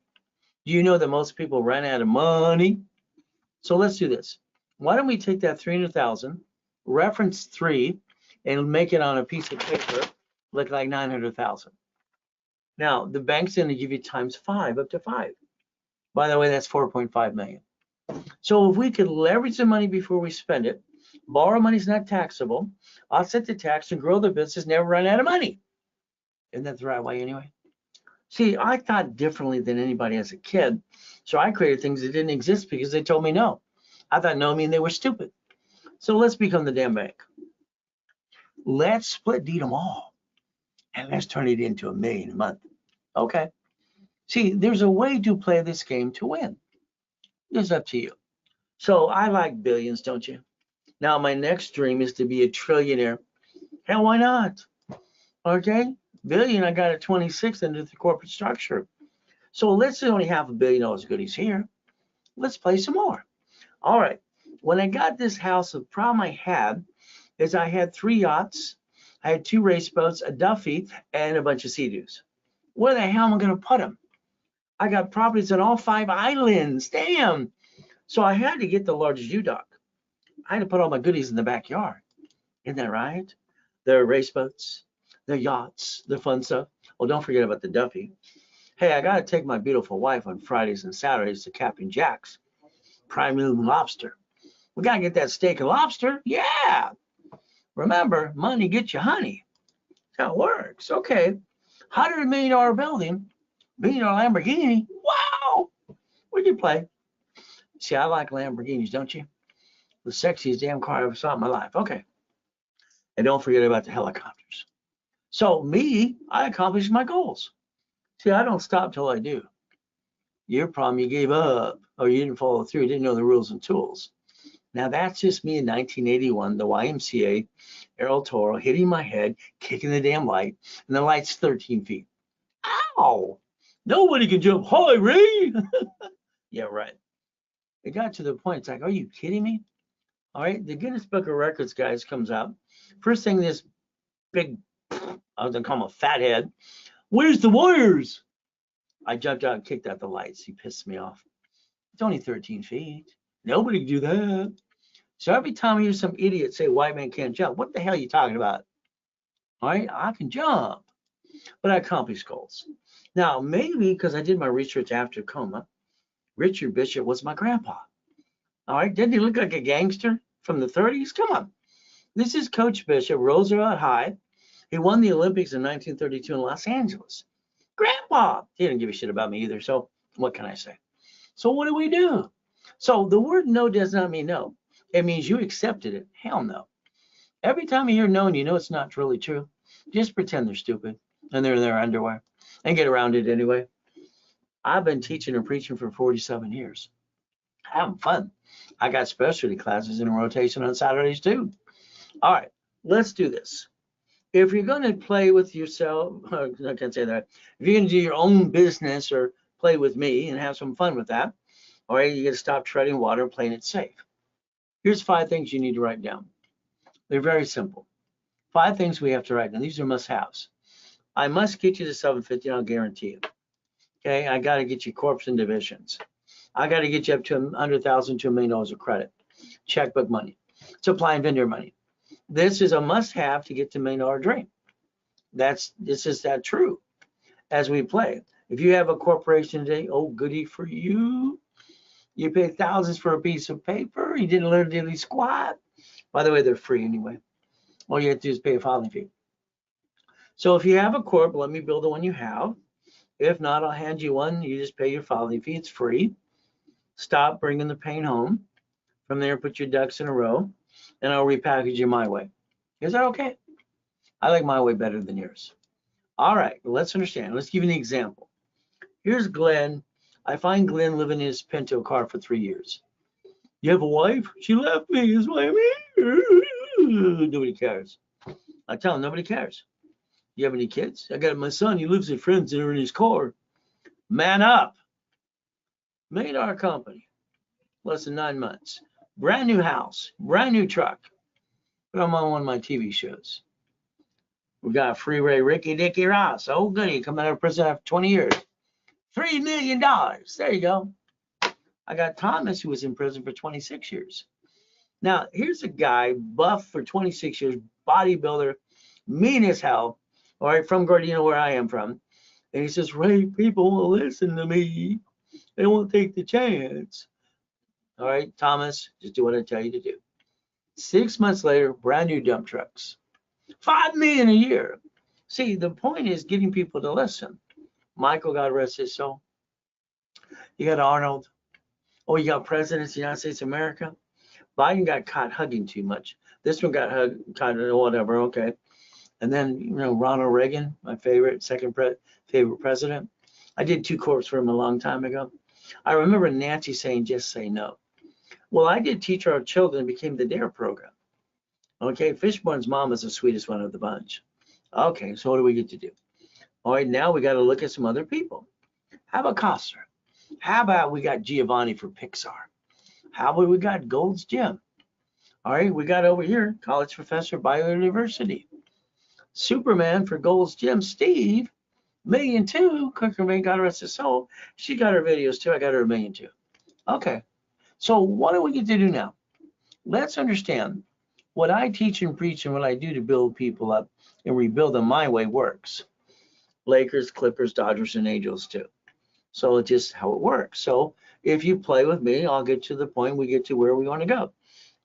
B: Do you know that most people run out of money? So let's do this. Why don't we take that 300,000, reference 3, and make it on a piece of paper look like 900,000. Now, the bank's going to give you times 5, up to 5. By the way, that's 4.5 million. So if we could leverage the money before we spend it, borrow money's not taxable, offset the tax and grow the business, never run out of money. Isn't that the right way anyway? See, I thought differently than anybody as a kid. So I created things that didn't exist because they told me no. I thought no mean they were stupid. So let's become the damn bank. Let's split deed them all. And let's turn it into $1 million a month. Okay. See, there's a way to play this game to win. It's up to you. So I like billions, don't you? Now my next dream is to be a trillionaire. Hell, why not? Okay. Billion, I got a 26 into the corporate structure. So let's say only $500 million goodies here. Let's play some more. All right. When I got this house, the problem I had is I had 3 yachts, I had 2 race boats, a Duffy, and a bunch of Sea-Doos. Where the hell am I going to put them? I got properties on all 5 islands. Damn. So I had to get the largest U-Dock. I had to put all my goodies in the backyard. Isn't that right? The race boats, the yachts, the fun stuff. Oh, don't forget about the Duffy. Hey, I got to take my beautiful wife on Fridays and Saturdays to Captain Jack's Prime Moon Lobster. We got to get that steak and lobster. Yeah. Remember, money gets you honey. That's how it works. Okay. $100 million building, $1 million Lamborghini. Wow. What'd you play? See, I like Lamborghinis, don't you? The sexiest damn car I ever saw in my life. Okay. And don't forget about the helicopters. So me, I accomplished my goals. See, I don't stop till I do. Your problem, you gave up or you didn't follow through, you didn't know the rules and tools. Now that's just me in 1981, the YMCA, Errol Toro, hitting my head, kicking the damn light, and the light's 13 feet. Ow! Nobody can jump high, Ray! Yeah, right. It got to the point, it's like, are you kidding me? All right, the Guinness Book of Records guys comes out. First thing, this big, I was gonna call him a fathead. Where's the wires? I jumped out and kicked out the lights. He pissed me off. It's only 13 feet. Nobody can do that. So every time I hear some idiot say white man can't jump, what the hell are you talking about? All right, I can jump, but I accomplished goals. Now, maybe because I did my research after coma, Richard Bishop was my grandpa. All right, didn't he look like a gangster from the 30s? Come on. This is Coach Bishop, Roosevelt High. He won the Olympics in 1932 in Los Angeles. Grandpa, he didn't give a shit about me either, so what can I say? So what do? So the word no does not mean no. It means you accepted it. Hell no. Every time you hear no and you know it's not really true, just pretend they're stupid and they're in their underwear and get around it anyway. I've been teaching and preaching for 47 years. having fun. I got specialty classes in rotation on Saturdays too. All right, let's do this. If you're going to play with yourself, I can't say that. If you're going to do your own business or play with me and have some fun with that, all right, you got to stop treading water and playing it safe. Here's 5 things you need to write down. They're very simple. 5 things we have to write down. These are must-haves. I must get you to 750, and I'll guarantee it. Okay, I got to get you corps and divisions. I got to get you up to $100,000 to $1 million of credit, checkbook money, supply and vendor money. This is a must-have to get to $1 million dream. This is that true as we play. If you have a corporation today, oh goody for you. You pay thousands for a piece of paper. You didn't learn diddly squat. By the way, they're free anyway. All you have to do is pay a filing fee. So if you have a corp, let me build the one you have. If not, I'll hand you one. You just pay your filing fee. It's free. Stop bringing the pain home. From there, put your ducks in a row, and I'll repackage you my way. Is that okay? I like my way better than yours. All right, let's understand. Let's give you an example. Here's Glenn. I find Glenn living in his Pinto car for 3 years. You have a wife? She left me. Is why I'm here. Nobody cares. I tell him nobody cares. You have any kids? I got my son. He lives with friends that are in his car. Man up. $1 million company. Less than 9 months. Brand new house. Brand new truck. But I'm on one of my TV shows. We got Freeway Ricky Dicky Ross. Oh, goody. Coming out of prison after 20 years. $3 million. There you go. I got Thomas, who was in prison for 26 years. Now, here's a guy, buff for 26 years, bodybuilder, mean as hell, all right, from Gardena, where I am from. And he says, Ray, people won't listen to me. They won't take the chance. All right, Thomas, just do what I tell you to do. 6 months later, brand new dump trucks. $5 million a year. See, the point is getting people to listen. Michael, God rest his soul. You got Arnold. Oh, you got presidents of the United States of America. Biden got caught hugging too much. This one got caught whatever. Okay. And then, Ronald Reagan, my favorite, favorite president. I did 2 corps for him a long time ago. I remember Nancy saying, just say no. Well, I did Teach Our Children, became the DARE program. Okay, Fishbone's mom is the sweetest one of the bunch. Okay, so what do we get to do? All right, now we got to look at some other people. How about Costner? How about we got Giovanni for Pixar? How about we got Gold's Gym? All right, we got over here, college professor, biodiversity. Superman for Gold's Gym, Steve, $1.2 million, Cooker May, God rest his soul. She got her videos too, I got her $1.2 million. Okay, so what do we get to do now? Let's understand what I teach and preach and what I do to build people up and rebuild them my way works. Lakers, Clippers, Dodgers, and Angels too. So it's just how it works. So if you play with me, I'll get to the point we get to where we want to go.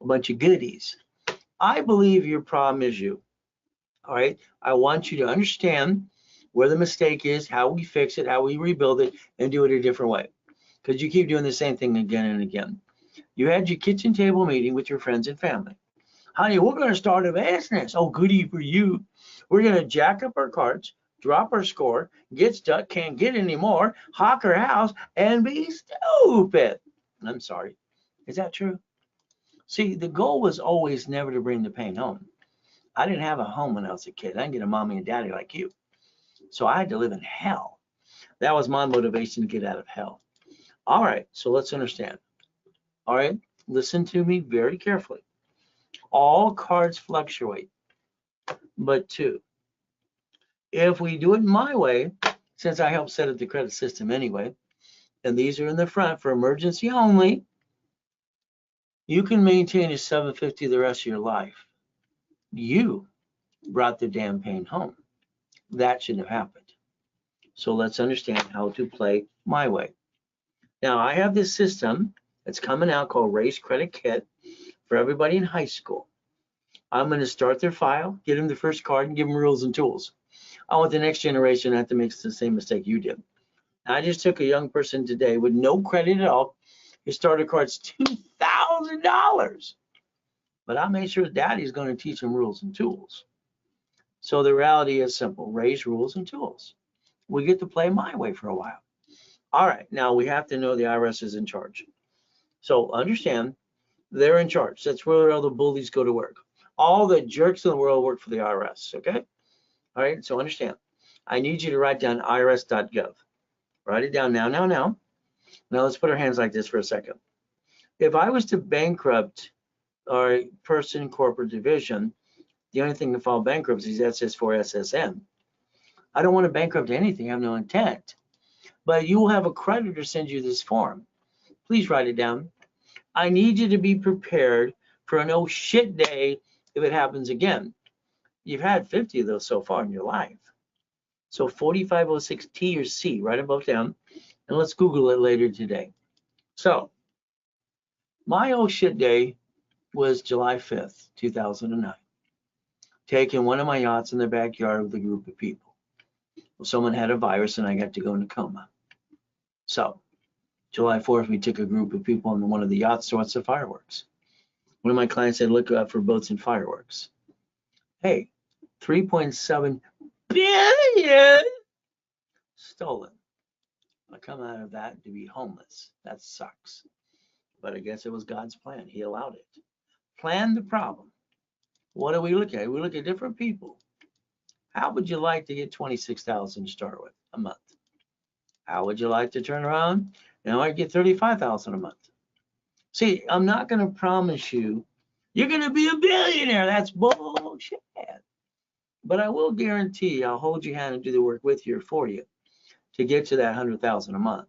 B: A bunch of goodies. I believe your problem is you. All right. I want you to understand where the mistake is, how we fix it, how we rebuild it, and do it a different way. Because you keep doing the same thing again and again. You had your kitchen table meeting with your friends and family. Honey, we're going to start a business. Oh, goody for you. We're going to jack up our cards, drop our score, get stuck, can't get any more, hawk our house, and be stupid. I'm sorry. Is that true? See, the goal was always never to bring the pain home. I didn't have a home when I was a kid. I didn't get a mommy and daddy like you. So I had to live in hell. That was my motivation to get out of hell. All right, so let's understand. All right, listen to me very carefully. All cards fluctuate, but 2. If we do it my way, since I helped set up the credit system anyway, and these are in the front for emergency only, you can maintain a 750 the rest of your life. You brought the damn pain home. That shouldn't have happened. So let's understand how to play my way. Now, I have this system that's coming out called Raise Credit Kit for everybody in high school. I'm going to start their file, get them the first card, and give them rules and tools. I want the next generation not to make the same mistake you did. I just took a young person today with no credit at all. His starter card's $2,000. But I made sure daddy's going to teach him rules and tools. So the reality is simple. Raise rules and tools. We get to play my way for a while. All right, now we have to know the IRS is in charge. So understand, they're in charge. That's where all the bullies go to work. All the jerks in the world work for the IRS, okay? All right, so understand. I need you to write down irs.gov. Write it down now, now, now. Now let's put our hands like this for a second. If I was to bankrupt our person corporate division, the only thing to file bankruptcy is SS4 SSN. I don't want to bankrupt anything. I have no intent. But you will have a creditor send you this form. Please write it down. I need you to be prepared for an oh shit day if it happens again. You've had 50 of those so far in your life. So 4506 T or C, write them both down, and let's Google it later today. So my oh shit day was July 5th, 2009. Taking one of my yachts in the backyard with a group of people. Well, someone had a virus and I got to go into coma. So July 4th, we took a group of people on one of the yachts to watch the fireworks. One of my clients said, look out for boats and fireworks. Hey, 3.7 billion stolen. I come out of that to be homeless. That sucks. But I guess it was God's plan. He allowed it. Plan the problem. What do we look at? We look at different people. How would you like to get 26,000 to start with a month? How would you like to turn around and I get 35,000 a month? See, I'm not going to promise you you're going to be a billionaire. That's bullshit. But I will guarantee I'll hold your hand and do the work with you or for you to get to that 100,000 a month.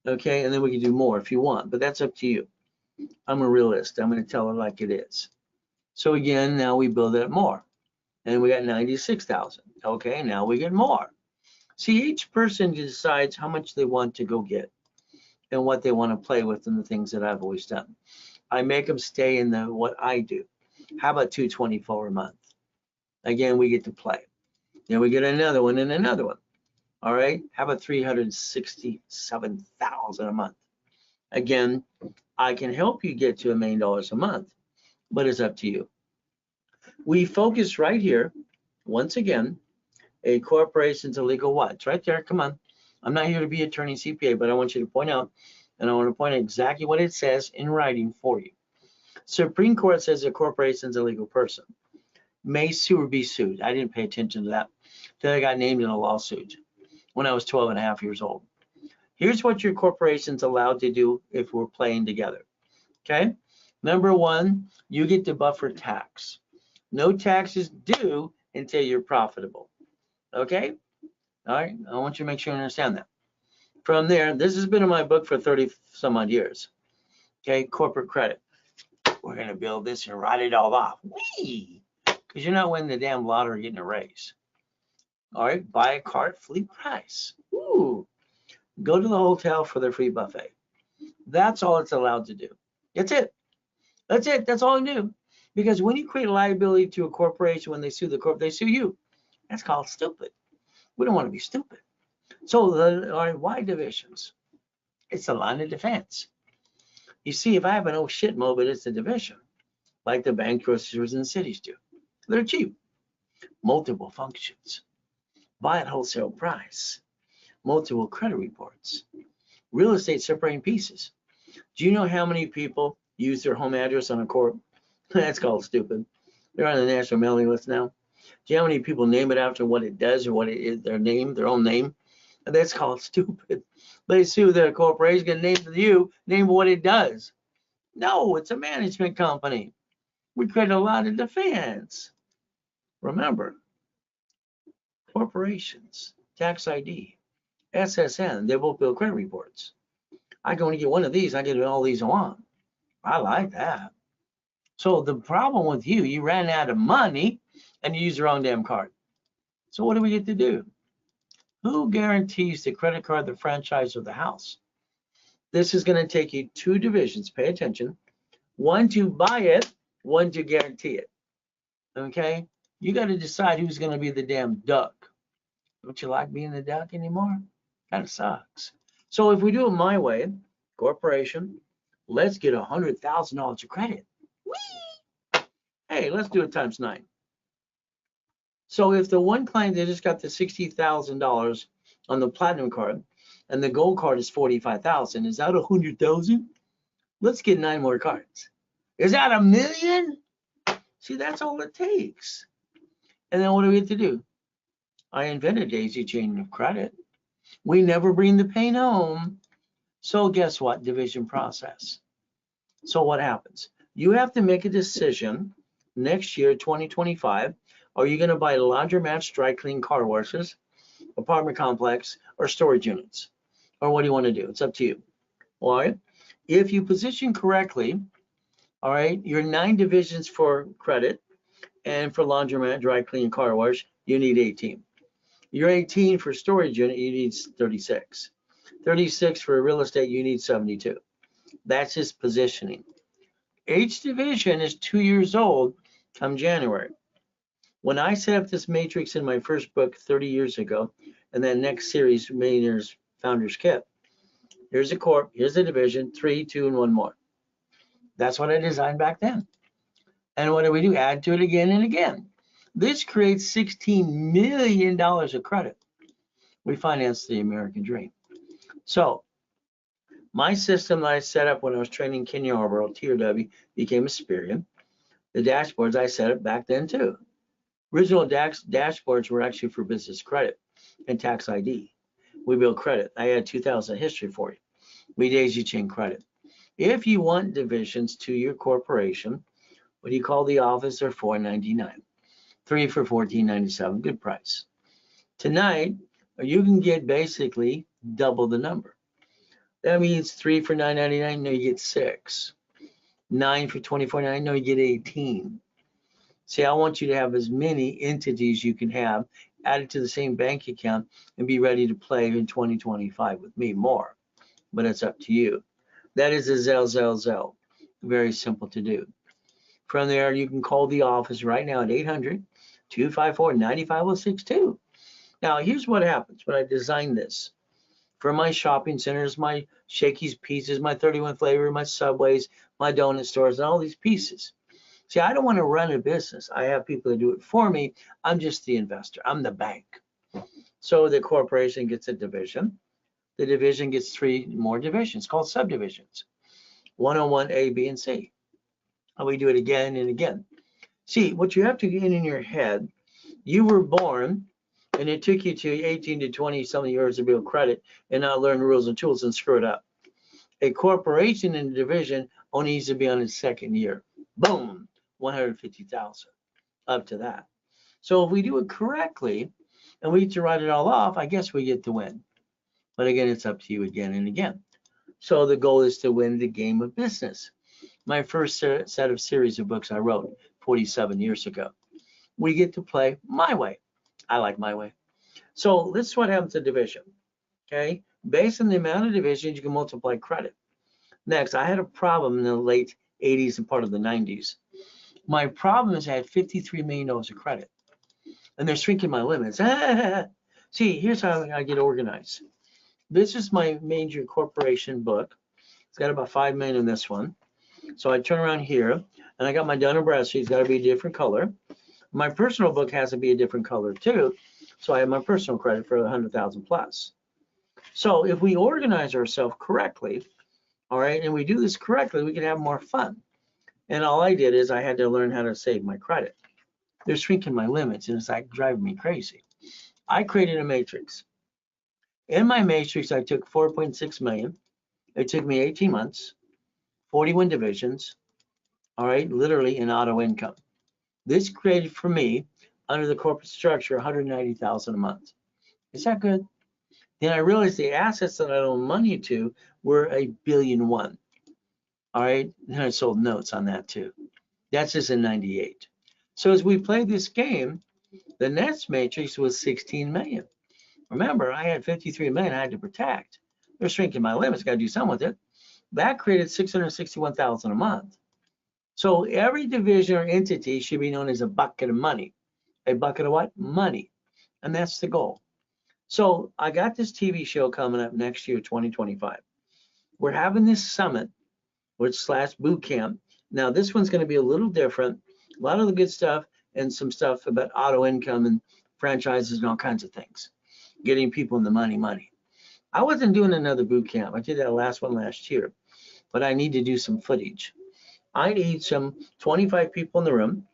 B: Okay, and then we can do more if you want, but that's up to you. I'm a realist. I'm going to tell it like it is. So again, now we build it more, and we got 96,000. Okay, now we get more. See, each person decides how much they want to go get and what they want to play with and the things that I've always done. I make them stay in what I do. How about 224 a month? Again, we get to play. Then we get another one and another one. All right, how about 367,000 a month? Again, I can help you get to $1 million a month, but it's up to you. We focus right here, once again, a corporation's a legal what? It's right there, come on. I'm not here to be attorney CPA, but I want you to point out, and I want to point out exactly what it says in writing for you. Supreme Court says a corporation's a legal person. May sue or be sued. I didn't pay attention to that until I got named in a lawsuit when I was 12 and a half years old. Here's what your corporation's allowed to do if we're playing together. Okay? Number one, you get to buffer tax. No taxes due until you're profitable. Okay? All right? I want you to make sure you understand that. From there, this has been in my book for 30 some odd years. Okay? Corporate credit. We're going to build this and write it all off. Whee! Because you're not winning the damn lottery or getting a raise. All right? Buy a cart, fleet price. Ooh. Go to the hotel for their free buffet. That's all it's allowed to do. That's it. That's it. That's all I do. Because when you create liability to a corporation, when they sue the corp, they sue you. That's called stupid. We don't want to be stupid. So why divisions? It's a line of defense. You see, if I have an oh shit mode, it's a division, like the bank grocers and cities do. They're cheap. Multiple functions. Buy at wholesale price. Multiple credit reports. Real estate separating pieces. Do you know how many people use their home address on a corp? That's called stupid. They're on the national mailing list now. Do you know how many people name it after what it does or what it is, their name, their own name? That's called stupid. They sue their corporation, get named to you, name what it does. No, it's a management company. We create a lot of defense. Remember, corporations, tax ID, SSN, they both build credit reports. I can only get one of these, I get all these I want. I like that. So the problem with you ran out of money and you used your own damn card. So what do we get to do? Who guarantees the credit card, the franchise, or the house? This is going to take you two divisions. Pay attention. One to buy it, one to guarantee it. Okay? You got to decide who's going to be the damn duck. Don't you like being the duck anymore? Kind of sucks. So if we do it my way, corporation, let's get $100,000 of credit. Whee! Hey, let's do it times 9. So if the one client that just got the $60,000 on the platinum card and the gold card is $45,000, is that $100,000? Let's get 9 more cards. Is that $1 million? See, that's all it takes. And then what do we have to do? I invented daisy chain of credit. We never bring the pain home. So guess what? Division process. So what happens? You have to make a decision next year, 2025. Are you going to buy laundromats, dry clean, car washes, apartment complex, or storage units? Or what do you want to do? It's up to you. All right. If you position correctly, all right, your 9 divisions for credit and for laundromat, dry clean, car wash, you need 18. Your 18 for storage unit, you need 36. 36 for real estate, you need 72. That's just positioning. Each division is 2 years old come January. When I set up this matrix in my first book 30 years ago, and then next series, Millionaires Founders Kit, here's a corp, here's a division, 3, 2, and 1 more. That's what I designed back then. And what do? Add to it again and again. This creates $16 million of credit. We finance the American dream. So my system that I set up when I was training Ken Yarborough, TRW, became Experian. The dashboards I set up back then too. Original dashboards were actually for business credit and tax ID. We build credit. I had 2000 history for you. We daisy chain credit. If you want divisions to your corporation, what do you call the office? They're $4.99. 3 for $14.97. Good price. Tonight, you can get basically double the number. That means 3 for $9.99. No, you get 6. 9 for $24.99. No, you get 18. See, I want you to have as many entities you can have added to the same bank account and be ready to play in 2025 with me more. But it's up to you. That is a Zell. Very simple to do. From there, you can call the office right now at 800-254-9506 Now, here's what happens when I design this. For my shopping centers, my Shakey's Pizzas, my 31 Flavor, my Subways, my donut stores, and all these pieces. See, I don't want to run a business. I have people that do it for me. I'm just the investor. I'm the bank. So the corporation gets a division. The division gets 3 more divisions called subdivisions. 101 A, B, and C. And we do it again and again. See, what you have to get in your head, you were born and it took you to 18 to 20 some years to build credit and not learn rules and tools and screw it up. A corporation and a division only needs to be on its 2nd year. Boom, 150,000 up to that. So if we do it correctly and we get to write it all off, I guess we get to win. But again, it's up to you again and again. So the goal is to win the game of business. My first set of series of books I wrote 47 years ago. We get to play my way. I like my way. So this is what happens to division. Okay, based on the amount of divisions, you can multiply credit. Next, I had a problem in the late 80s and part of the 90s. My problem is I had $53 million of credit, and they're shrinking my limits. See, here's how I get organized. This is my major corporation book. It's got about 5 million in this one. So I turn around here, and I got my Dun & Bradstreet. It's got to be a different color. My personal book has to be a different color too. So I have my personal credit for 100,000 plus. So if we organize ourselves correctly, all right, and we do this correctly, we can have more fun. And all I did is I had to learn how to save my credit. They're shrinking my limits, and it's like driving me crazy. I created a matrix. In my matrix, I took 4.6 million. It took me 18 months, 41 divisions, all right, literally in auto income. This created for me, under the corporate structure, 190,000 a month. Is that good? Then I realized the assets that I owe money to were $1.1 billion. All right, then I sold notes on that too. That's just in 98. So as we played this game, the next matrix was 16 million. Remember, I had 53 million I had to protect. They're shrinking my limits, got to do something with it. That created 661,000 a month. So every division or entity should be known as a bucket of money. A bucket of what? Money. And that's the goal. So I got this TV show coming up next year, 2025. We're having this summit, which / boot camp. Now this one's going to be a little different. A lot of the good stuff and some stuff about auto income and franchises and all kinds of things. Getting people in the money. I wasn't doing another boot camp. I did that last one last year. but I need to do some footage. I need some 25 people in the room,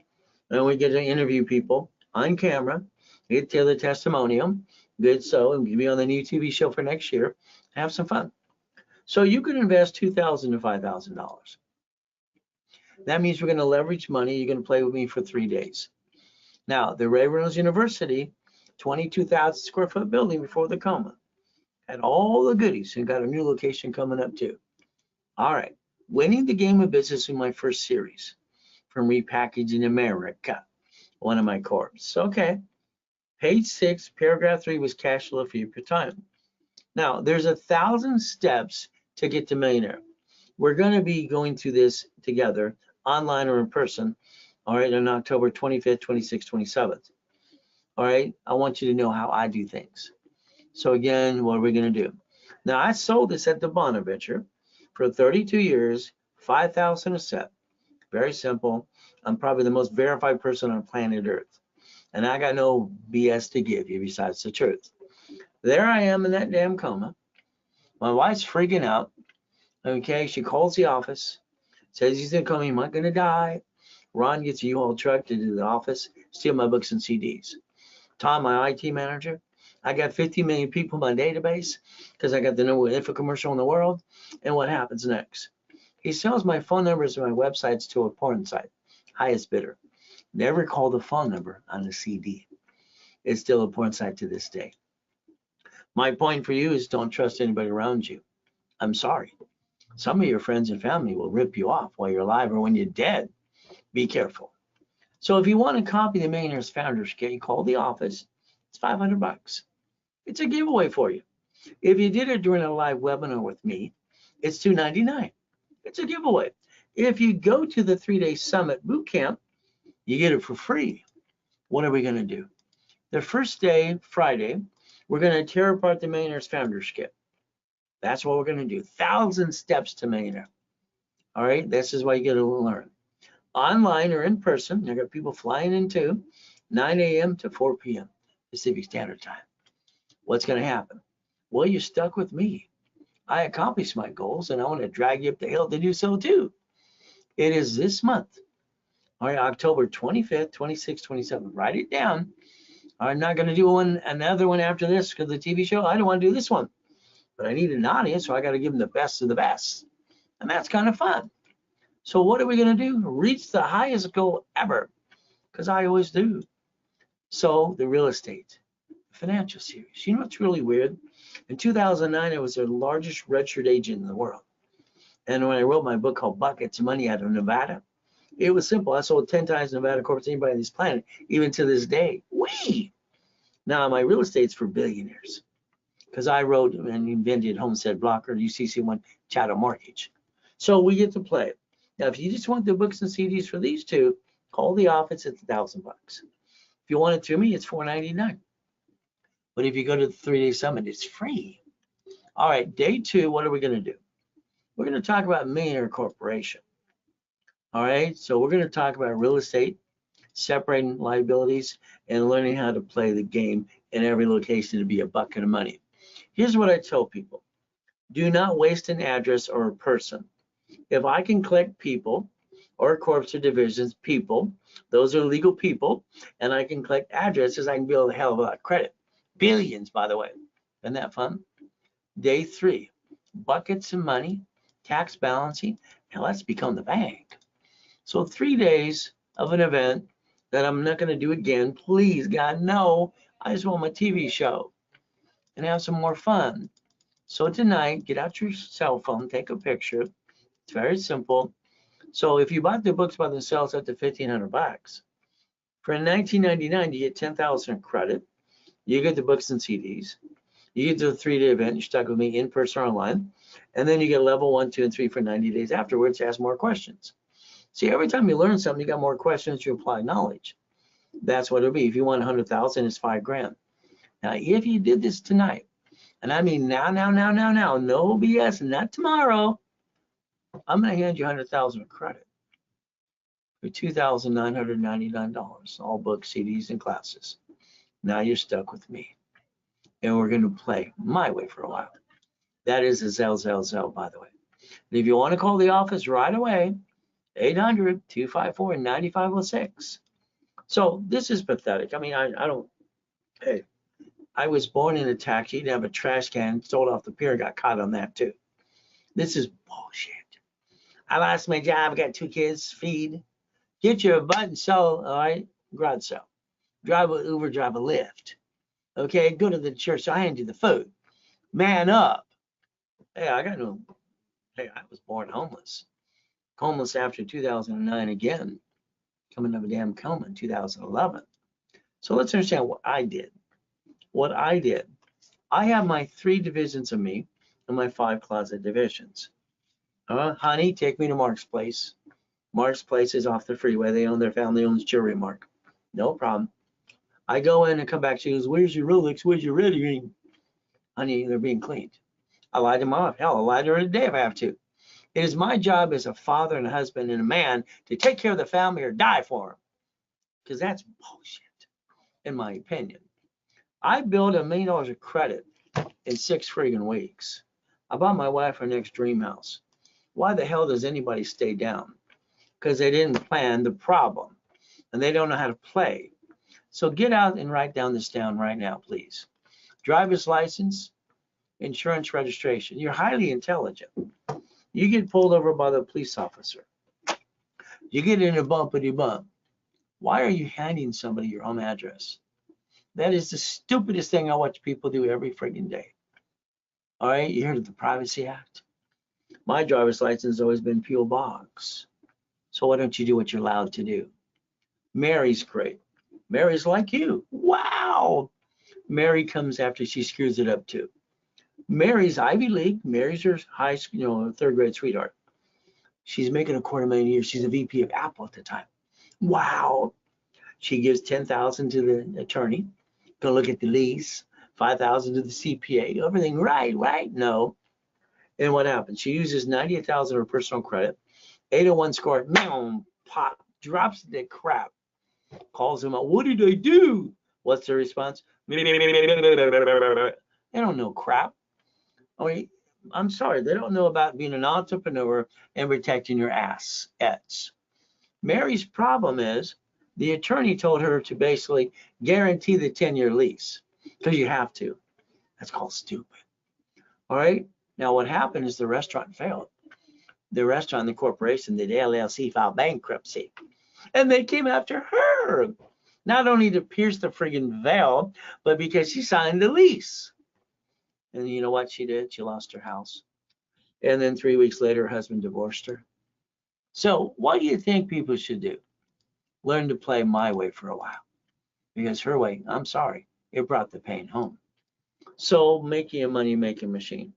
B: and we get to interview people on camera, get the other testimonial, good so, and be on the new TV show for next year, have some fun. So you can invest $2,000 to $5,000. That means we're going to leverage money. You're going to play with me for 3 days. Now, the Ray Reynolds University, 22,000 square foot building before the coma, had all the goodies and got a new location coming up too. All right, winning the game of business in my first series from Repackaging America, one of my corps. Okay, page 6, paragraph 3 was cash flow for you per time. Now, there's 1,000 steps to get to millionaire. We're going to be going through this together, online or in person, all right, on October 25th, 26th, 27th. All right, I want you to know how I do things. So again, what are we going to do? Now, I sold this at the Bonaventure for 32 years, 5,000 a set. Very simple. I'm probably the most verified person on planet Earth. And I got no BS to give you besides the truth. There I am in that damn coma. My wife's freaking out. Okay, she calls the office, says he's gonna come, he might gonna die. Ron gets a U-Haul truck to the office, steal my books and CDs. Tom, my IT manager, I got 50 million people in my database because I got the number one infomercial in the world. And what happens next? He sells my phone numbers and my websites to a porn site, highest bidder. Never call the phone number on the CD. It's still a porn site to this day. My point for you is don't trust anybody around you. I'm sorry. Some of your friends and family will rip you off while you're alive or when you're dead. Be careful. So if you want to copy the Millionaire's Founders Kit, you call the office. It's $500. It's a giveaway for you. If you did it during a live webinar with me, it's $299. It's a giveaway. If you go to the 3-day summit boot camp, you get it for free. What are we going to do? The first day, Friday, we're going to tear apart the Millionaire's Founders Kit. That's what we're going to do. 1,000 steps to millionaire. All right, this is why you get to learn. Online or in person, I got people flying in too, 9 a.m. to 4 p.m. Pacific Standard Time. What's going to happen? Well, you're stuck with me. I accomplished my goals, and I want to drag you up the hill to do so too. It is this month, all right, October 25th, 26th, 27th. Write it down. I'm not going to do another one after this because the TV show. I don't want to do this one, but I need an audience, so I got to give them the best of the best, and that's kind of fun. So what are we going to do? Reach the highest goal ever, because I always do. So the real estate, financial series. You know what's really weird? In 2009, I was the largest registered agent in the world. And when I wrote my book called Buckets of Money out of Nevada, it was simple. I sold 10 times Nevada corporates to anybody on this planet, even to this day. Now my real estate's for billionaires, because I wrote and invented Homestead Blocker, UCC1, Chattel Mortgage. So we get to play. Now, if you just want the books and CDs for these two, call the office. It's $1,000. If you want it through me, it's $499. But if you go to the 3-day summit, it's free. All right, day 2, what are we going to do? We're going to talk about Millionaire Corporation. All right, so we're going to talk about real estate, separating liabilities, and learning how to play the game in every location to be a bucket of money. Here's what I tell people. Do not waste an address or a person. If I can collect people or corps or divisions, people, those are legal people, and I can collect addresses, I can build a hell of a lot of credit. Billions, by the way. Isn't that fun? Day 3, buckets of money, tax balancing. Now let's become the bank. So 3 days of an event that I'm not going to do again. Please, God, no. I just want my TV show and have some more fun. So tonight, get out your cell phone, take a picture. It's very simple. So if you bought the books by themselves at the $1,500, for $19.99, you get $10,000 credit. You get the books and CDs. You get to the 3-day event. You're stuck with me in person or online. And then you get level 1, 2, and 3 for 90 days afterwards to ask more questions. See, every time you learn something, you got more questions, you apply knowledge. That's what it'll be. If you want 100,000, it's $5,000. Now, if you did this tonight, and I mean now, no BS, not tomorrow, I'm going to hand you 100,000 of credit for $2,999, all books, CDs, and classes. Now you're stuck with me, and we're going to play my way for a while. That is a Zell, by the way. And if you want to call the office right away, 800-254-9506. So this is pathetic. I mean, I don't, hey, I was born in a taxi, you'd have a trash can sold off the pier, got caught on that too. This is bullshit. I lost my job, got 2 kids, feed. Get your butt and sell, all right? Garage sale. Drive a Uber, drive a Lyft. Okay, go to the church, I hand you the food. Man up. Hey, I was born homeless. Homeless after 2009 again, coming out of a damn coma in 2011. So let's understand what I did. What I did. I have my 3 divisions of me and my 5 closet divisions. Honey, take me to Mark's place. Mark's place is off the freeway. They own their family owns jewelry, Mark. No problem. I go in and come back. She goes, where's your Rolex? Where's your red ring? Honey, they're being cleaned. I lied to mom. Hell, I lied to her today if I have to. It is my job as a father and a husband and a man to take care of the family or die for them. Because that's bullshit, in my opinion. I built $1 million of credit in 6 friggin' weeks. I bought my wife her next dream house. Why the hell does anybody stay down? Because they didn't plan the problem and they don't know how to play. So get out and write this down right now, please. Driver's license, insurance registration. You're highly intelligent. You get pulled over by the police officer. You get in a bumpity bump. Why are you handing somebody your home address? That is the stupidest thing I watch people do every friggin' day. All right, you heard of the Privacy Act? My driver's license has always been P.O. Box. So why don't you do what you're allowed to do? Mary's great. Mary's like you. Wow. Mary comes after she screws it up too. Mary's Ivy League. Mary's her high school, 3rd grade sweetheart. She's making $250,000 a year. She's a VP of Apple at the time. Wow. She gives $10,000 to the attorney. Gonna look at the lease. $5,000 to the CPA. Everything right? No. And what happens? She uses $98,000 of her personal credit. 801 score. Pop. Drops the crap. Calls him out. What did I do? What's the response? They don't know crap. I mean, I'm sorry. They don't know about being an entrepreneur and protecting your assets. Mary's problem is the attorney told her to basically guarantee the 10-year lease because you have to. That's called stupid. All right. Now, what happened is the restaurant failed. The restaurant, the corporation, the LLC filed bankruptcy. And they came after her. Not only to pierce the friggin' veil, but because she signed the lease. And you know what she did? She lost her house. And then 3 weeks later, her husband divorced her. So what do you think people should do? Learn to play my way for a while. Because her way, I'm sorry, it brought the pain home. So making a money-making machine.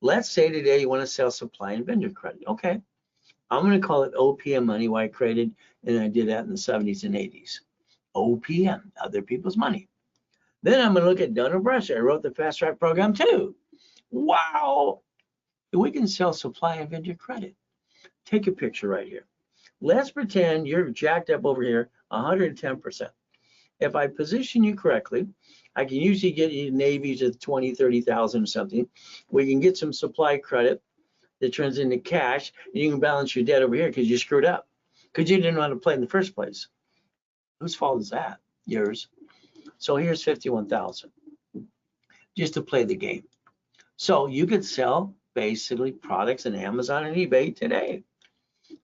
B: Let's say today you want to sell supply and vendor credit. Okay. I'm going to call it OPM money, why I created, and I did that in the 70s and 80s. OPM, other people's money. Then I'm going to look at Dun & Bradstreet. I wrote the Fast Track program too. Wow. We can sell supply and vendor credit. Take a picture right here. Let's pretend you're jacked up over here 110%. If I position you correctly, I can usually get you navies at 20, 30,000 or something. We can get some supply credit that turns into cash, and you can balance your debt over here because you screwed up, because you didn't know how to play in the first place. Whose fault is that? Yours. So here's 51,000 just to play the game. So you could sell basically products on Amazon and eBay today.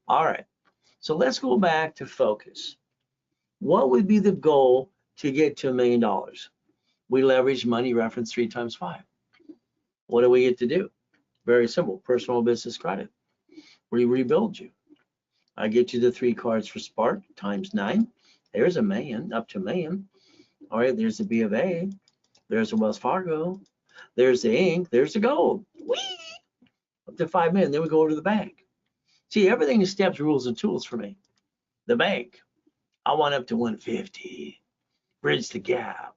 B: All right. So let's go back to focus. What would be the goal to get to $1 million? We leverage money reference 3 times 5. What do we get to do? Very simple, personal business credit. We rebuild you. I get you the 3 cards for Spark times 9. There's $1 million, up to $1 million. All right, there's the B of A. There's the Wells Fargo. There's the Inc. There's the gold. Whee! Up to $5 million. Then we go over to the bank. See, everything is steps, rules, and tools for me. The bank, I want up to 150. Bridge the gap.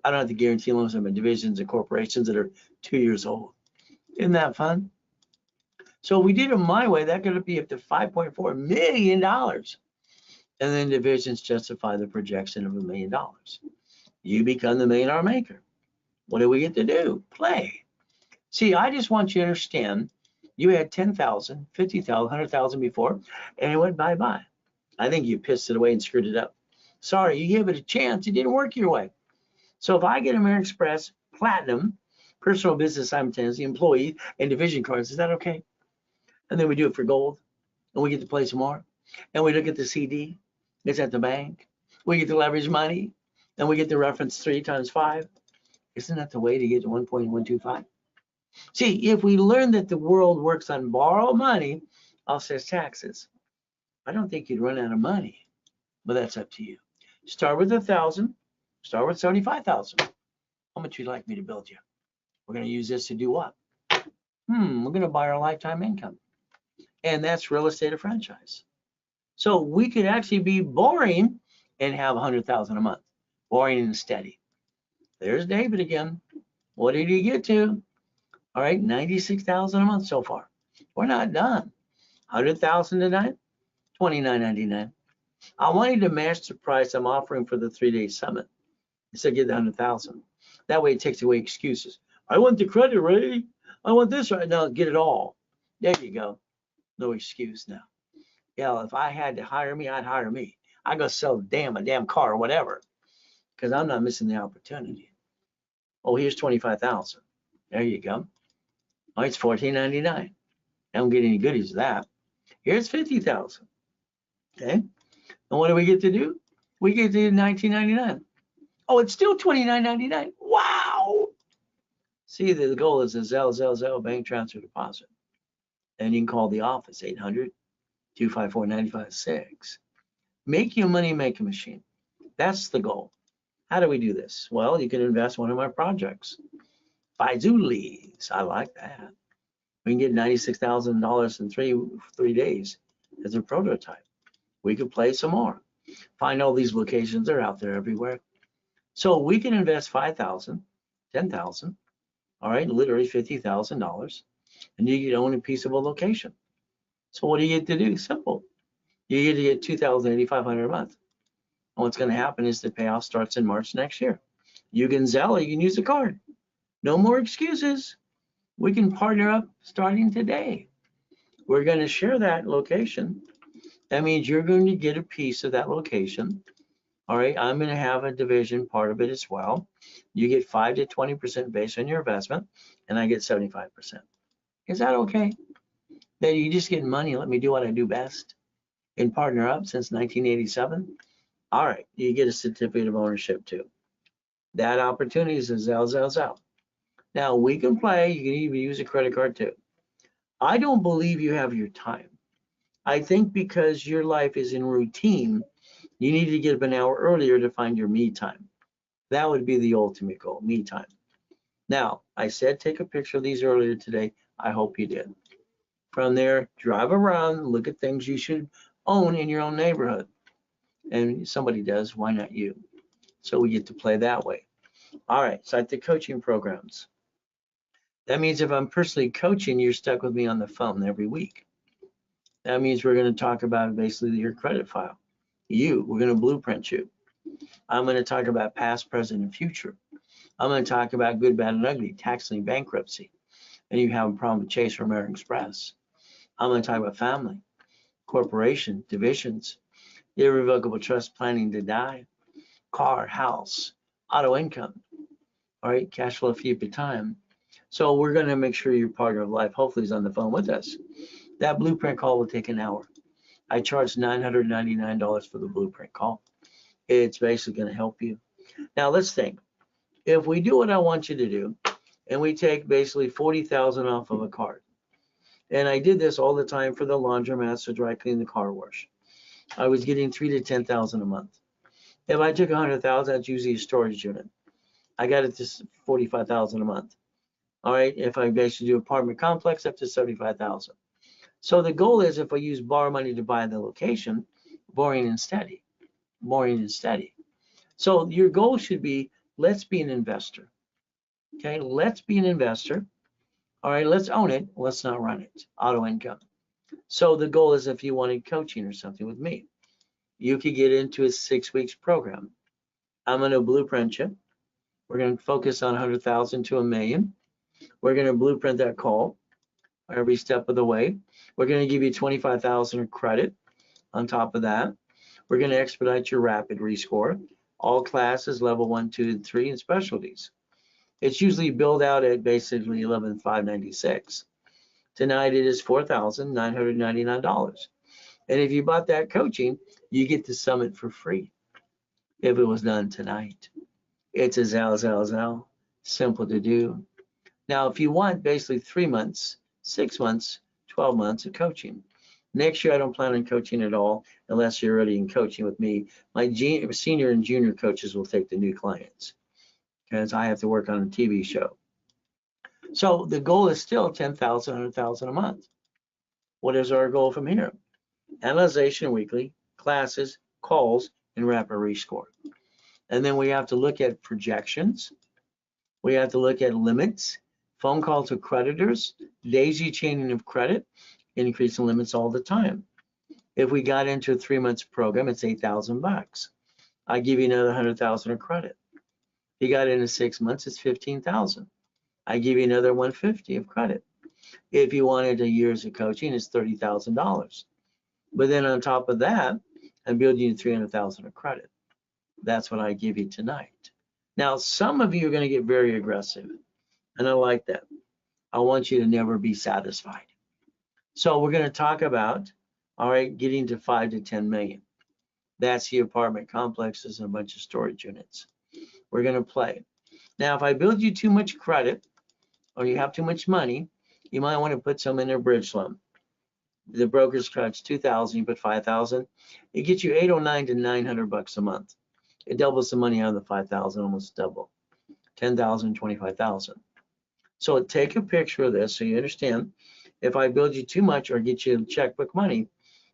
B: I don't have to guarantee loans on my divisions and corporations that are 2 years old. Isn't that fun? So we did it my way. That could be up to $5.4 million. And then divisions justify the projection of $1 million. You become the millionaire maker. What do we get to do? Play. See, I just want you to understand You had 10,000, 50,000, 100,000 before, and it went bye-bye. I think you pissed it away and screwed it up. Sorry, you gave it a chance. It didn't work your way. So if I get American Express Platinum, personal business simultaneously, employee, and division cards, is that okay? And then we do it for gold, and we get to play some more. And we look at the CD. It's at the bank. We get to leverage money, and we get the reference 3 times 5. Isn't that the way to get to 1.125? See, if we learn that the world works on borrow money, offsets taxes, I don't think you'd run out of money, but that's up to you. Start with 1,000. Start with 75,000. How much would you like me to build you? We're going to use this to do what? We're going to buy our lifetime income. And that's real estate or franchise. So we could actually be boring and have 100,000 a month. Boring and steady. There's David again. What did he get to? All right, 96,000 a month so far. We're not done. 100,000 tonight, $29.99. I wanted to match the price I'm offering for the 3-day summit. Instead of get the 100,000. That way it takes away excuses. I want the credit, Ray. I want this right now. Get it all. There you go. No excuse now. Yeah, if I had to hire me, I'd hire me. I'd go sell a damn car or whatever, because I'm not missing the opportunity. Oh, here's 25,000. There you go. Oh, it's $14.99. I don't get any goodies of that. Here's 50,000. Okay. And what do we get to do? We get to do $19.99. Oh, it's still $29.99. Wow. See, the goal is a Zelle bank transfer deposit. And you can call the office, 800-254-9556. Make your money making machine. That's the goal. How do we do this? Well, you can invest one of my projects. Faizulis. I like that. We can get $96,000 in three days as a prototype. We could play some more. Find all these locations. They're out there everywhere. So we can invest 5,000, 10,000, all right, literally $50,000, and you get own a piece of a location. So what do you get to do? Simple. You get to get $2,850 a month. And what's going to happen is the payoff starts in March next year. You can Zelle, you can use the card. No more excuses. We can partner up starting today. We're going to share that location. That means you're going to get a piece of that location. All right, I'm going to have a division part of it as well. You get 5 to 20% based on your investment, and I get 75%. Is that okay? Then you just get money. Let me do what I do best and partner up since 1987. All right, you get a certificate of ownership too. That opportunity is a Zelle. Now we can play. You can even use a credit card too. I don't believe you have your time. I think because your life is in routine, you need to get up an hour earlier to find your me time. That would be the ultimate goal, me time. Now, I said take a picture of these earlier today. I hope you did. From there, drive around, look at things you should own in your own neighborhood. And somebody does, why not you? So we get to play that way. All right, so at the coaching programs. That means if I'm personally coaching, you're stuck with me on the phone every week. That means we're going to talk about basically your credit file. We're going to blueprint you. I'm going to talk about past, present, and future. I'm going to talk about good, bad, and ugly, tax lien, bankruptcy, and you have a problem with Chase or American Express. I'm going to talk about family, corporation, divisions, irrevocable trust, planning to die, car, house, auto income, all right, cash flow fee per time. So we're going to make sure your partner of life hopefully is on the phone with us. That blueprint call will take an hour. I charge $999 for the blueprint call. It's basically going to help you. Now let's think. If we do what I want you to do, and we take basically 40,000 off of a card, and I did this all the time for the laundromats to dry clean the car wash, I was getting 3,000 to 10,000 a month. If I took 100,000, that's usually a storage unit. I got it to 45,000 a month. All right, if I basically do apartment complex, up to 75,000. So the goal is if I use borrow money to buy the location, boring and steady. So your goal should be, let's be an investor. Okay, let's be an investor. All right, let's own it. Let's not run it. Auto income. So the goal is if you wanted coaching or something with me, you could get into a 6 weeks program. I'm going to blueprint you. We're going to focus on 100,000 to $1 million. We're going to blueprint that call. every step of the way. We're going to give you 25,000 of credit on top of that. We're going to expedite your rapid rescore, all classes, level 1, 2, and 3, and specialties. It's usually billed out at basically $11,596. Tonight it is $4,999. And if you bought that coaching, you get the summit for free if it was done tonight. It's a zell, simple to do. Now, if you want basically 3 months, 6 months, 12 months of coaching. Next year, I don't plan on coaching at all unless you're already in coaching with me. My senior and junior coaches will take the new clients because I have to work on a TV show. So the goal is still 10,000, 100,000 a month. What is our goal from here? Analyzation weekly, classes, calls, and rapid rescore. And then we have to look at projections. We have to look at limits, phone call to creditors, daisy chaining of credit, increasing limits all the time. If we got into a 3 months program, it's $8,000. I give you another 100,000 of credit. If you got into 6 months, it's 15,000. I give you another 150 of credit. If you wanted a year's of coaching, it's $30,000. But then on top of that, I'm building you 300,000 of credit. That's what I give you tonight. Now, some of you are going to get very aggressive, and I like that. I want you to never be satisfied. So we're going to talk about, all right, getting to 5 to 10 million. That's the apartment complexes and a bunch of storage units. We're going to play. Now, if I build you too much credit or you have too much money, you might want to put some in a bridge loan. The broker's charge 2,000, you put 5,000. It gets you 809 to 900 bucks a month. It doubles the money out of the 5,000, almost double. 10,000, 25,000. So take a picture of this so you understand. If I build you too much or get you checkbook money,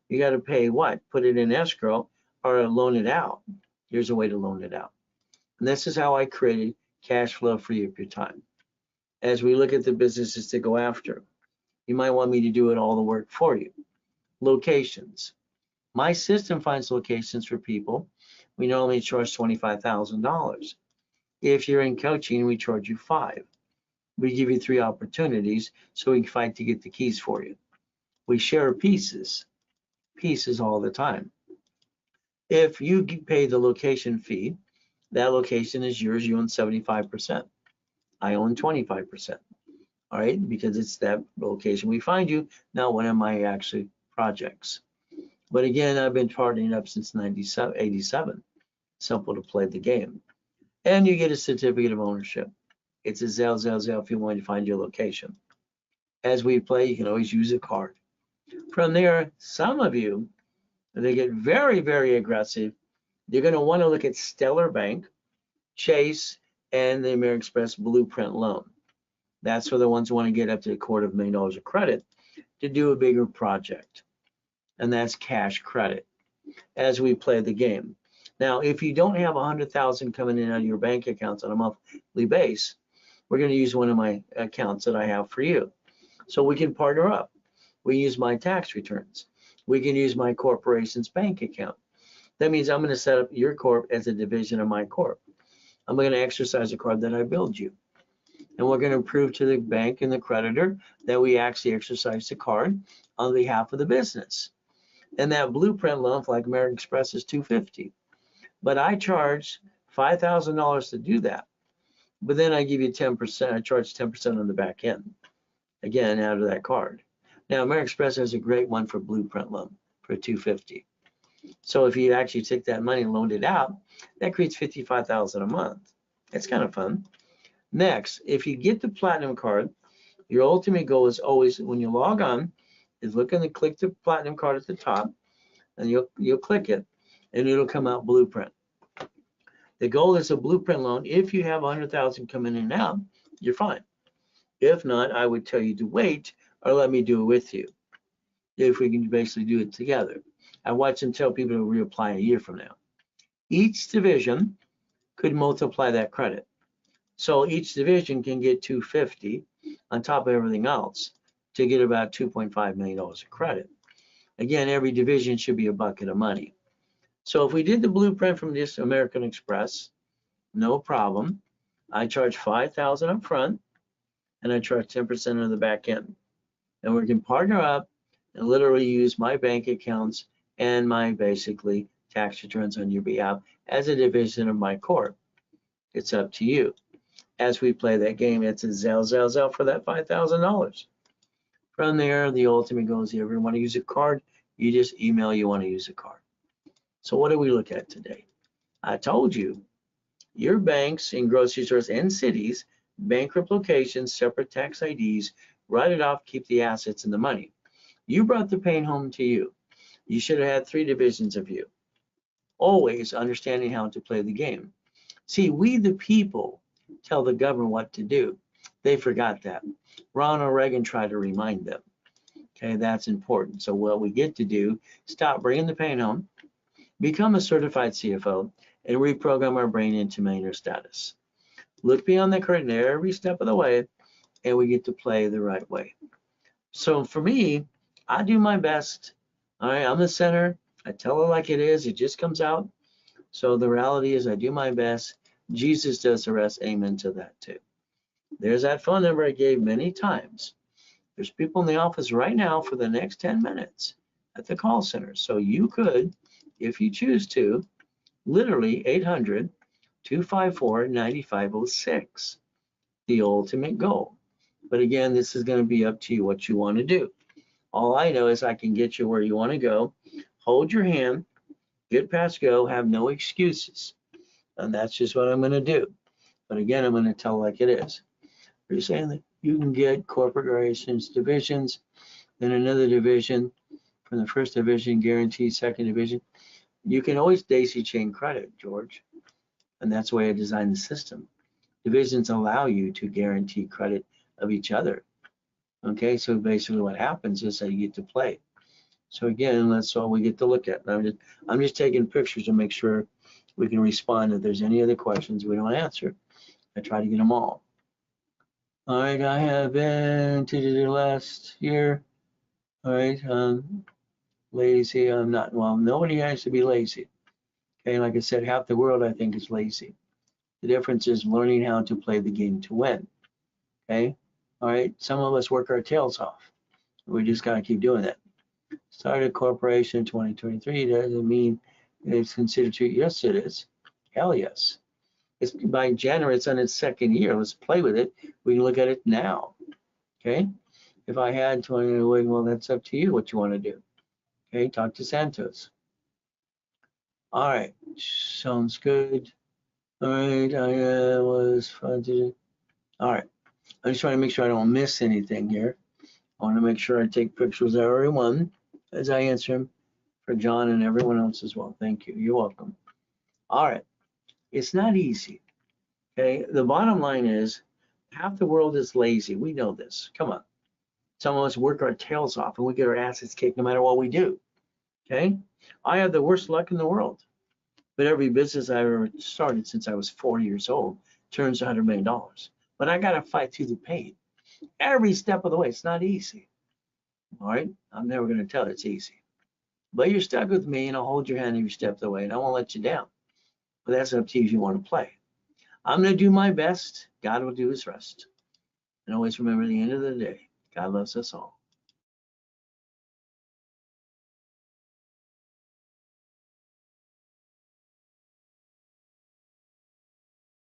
B: you got to pay what? Put it in escrow or loan it out. Here's a way to loan it out. And this is how I created cash flow free of your time. As we look at the businesses to go after, you might want me to do it all the work for you. Locations. My system finds locations for people. We normally charge $25,000. If you're in coaching, we charge you $5,000. We give you 3 opportunities so we can fight to get the keys for you. We share pieces all the time. If you pay the location fee, that location is yours. You own 75%. I own 25%. All right, because it's that location we find you, not one of my actually projects. But again, I've been partnering up since 87. Simple to play the game. And you get a certificate of ownership. It's a Zell if you want to find your location. As we play, you can always use a card. From there, some of you, they get very, very aggressive. You're going to want to look at Stellar Bank, Chase, and the American Express Blueprint loan. That's for the ones who want to get up to $250,000 of credit to do a bigger project. And that's cash credit as we play the game. Now, if you don't have 100,000 coming in out of your bank accounts on a monthly base, we're going to use one of my accounts that I have for you. So we can partner up. We use my tax returns. We can use my corporation's bank account. That means I'm going to set up your corp as a division of my corp. I'm going to exercise a card that I build you. And we're going to prove to the bank and the creditor that we actually exercise the card on behalf of the business. And that blueprint loan, like American Express, is $250. But I charge $5,000 to do that. But then I give you 10%. I charge 10% on the back end, again, out of that card. Now, American Express has a great one for blueprint loan for $250. So if you actually take that money and loaned it out, that creates $55,000 a month. It's kind of fun. Next, if you get the platinum card, your ultimate goal is always, when you log on, is look and click the platinum card at the top, and you'll click it, and it'll come out blueprint. The goal is a blueprint loan. If you have 100,000 coming in and out, you're fine. If not, I would tell you to wait or let me do it with you. If we can basically do it together. I watch them tell people to reapply a year from now. Each division could multiply that credit. So each division can get $250 on top of everything else to get about $2.5 million of credit. Again, every division should be a bucket of money. So if we did the blueprint from this American Express, no problem. I charge $5,000 up front and I charge 10% on the back end. and we can partner up and literally use my bank accounts and my basically tax returns on your behalf as a division of my corp. It's up to you. As we play that game, it's a zell for that $5,000. From there, the ultimate goal is if you want to use a card, you just email you want to use a card. So what do we look at today? I told you, your banks in grocery stores and cities, bankrupt locations, separate tax IDs, write it off, keep the assets and the money. You brought the pain home to you. You should have had 3 divisions of you. Always understanding how to play the game. See, we the people tell the government what to do. They forgot that. Ronald Reagan tried to remind them. Okay, that's important. So what we get to do, stop bringing the pain home, become a certified CFO, and reprogram our brain into millionaire status. Look beyond the curtain every step of the way, and we get to play the right way. So for me, I do my best. All right, I'm the center. I tell it like it is. It just comes out. So the reality is I do my best. Jesus does the rest. Amen to that too. There's that phone number I gave many times. There's people in the office right now for the next 10 minutes at the call center. So you could, if you choose to, literally 800-254-9506, the ultimate goal. But again, this is going to be up to you what you want to do. All I know is I can get you where you want to go, hold your hand, get past go, have no excuses. And that's just what I'm going to do. But again, I'm going to tell like it is. You're saying that you can get corporate relations divisions, then another division from the first division, guaranteed second division. You can always daisy chain credit, George. And that's the way I designed the system. Divisions allow you to guarantee credit of each other. Okay, so basically what happens is that you get to play. So again, that's all we get to look at. I'm just taking pictures to make sure we can respond if there's any other questions we don't answer. I try to get them all. All right, I have been to the last year. All right, lazy. I'm not. Well, nobody has to be lazy. Okay, like I said, half the world I think is lazy. The difference is learning how to play the game to win. Okay, all right. Some of us work our tails off. We just gotta keep doing that. Started corporation in 2023 doesn't mean it's considered to. Yes, it is. Hell yes. It's by January. It's on its 2nd year. Let's play with it. We can look at it now. Okay. If I had 20, well, that's up to you what you want to do. Okay. Talk to Santos. All right. Sounds good. All right. I was fun to do. All right. I'm just trying to make sure I don't miss anything here. I want to make sure I take pictures of everyone as I answer them for John and everyone else as well. Thank you. You're welcome. All right. It's not easy. Okay. The bottom line is half the world is lazy. We know this. Come on. Some of us work our tails off and we get our asses kicked no matter what we do. Okay. I have the worst luck in the world. But every business I ever started since I was 40 years old turns $100 million. But I got to fight through the pain every step of the way. It's not easy. All right. I'm never going to tell it's easy. But you're stuck with me and I'll hold your hand every step of the way and I won't let you down. But that's up to you if you want to play. I'm going to do my best. God will do his rest. And always remember, at the end of the day, God loves us all.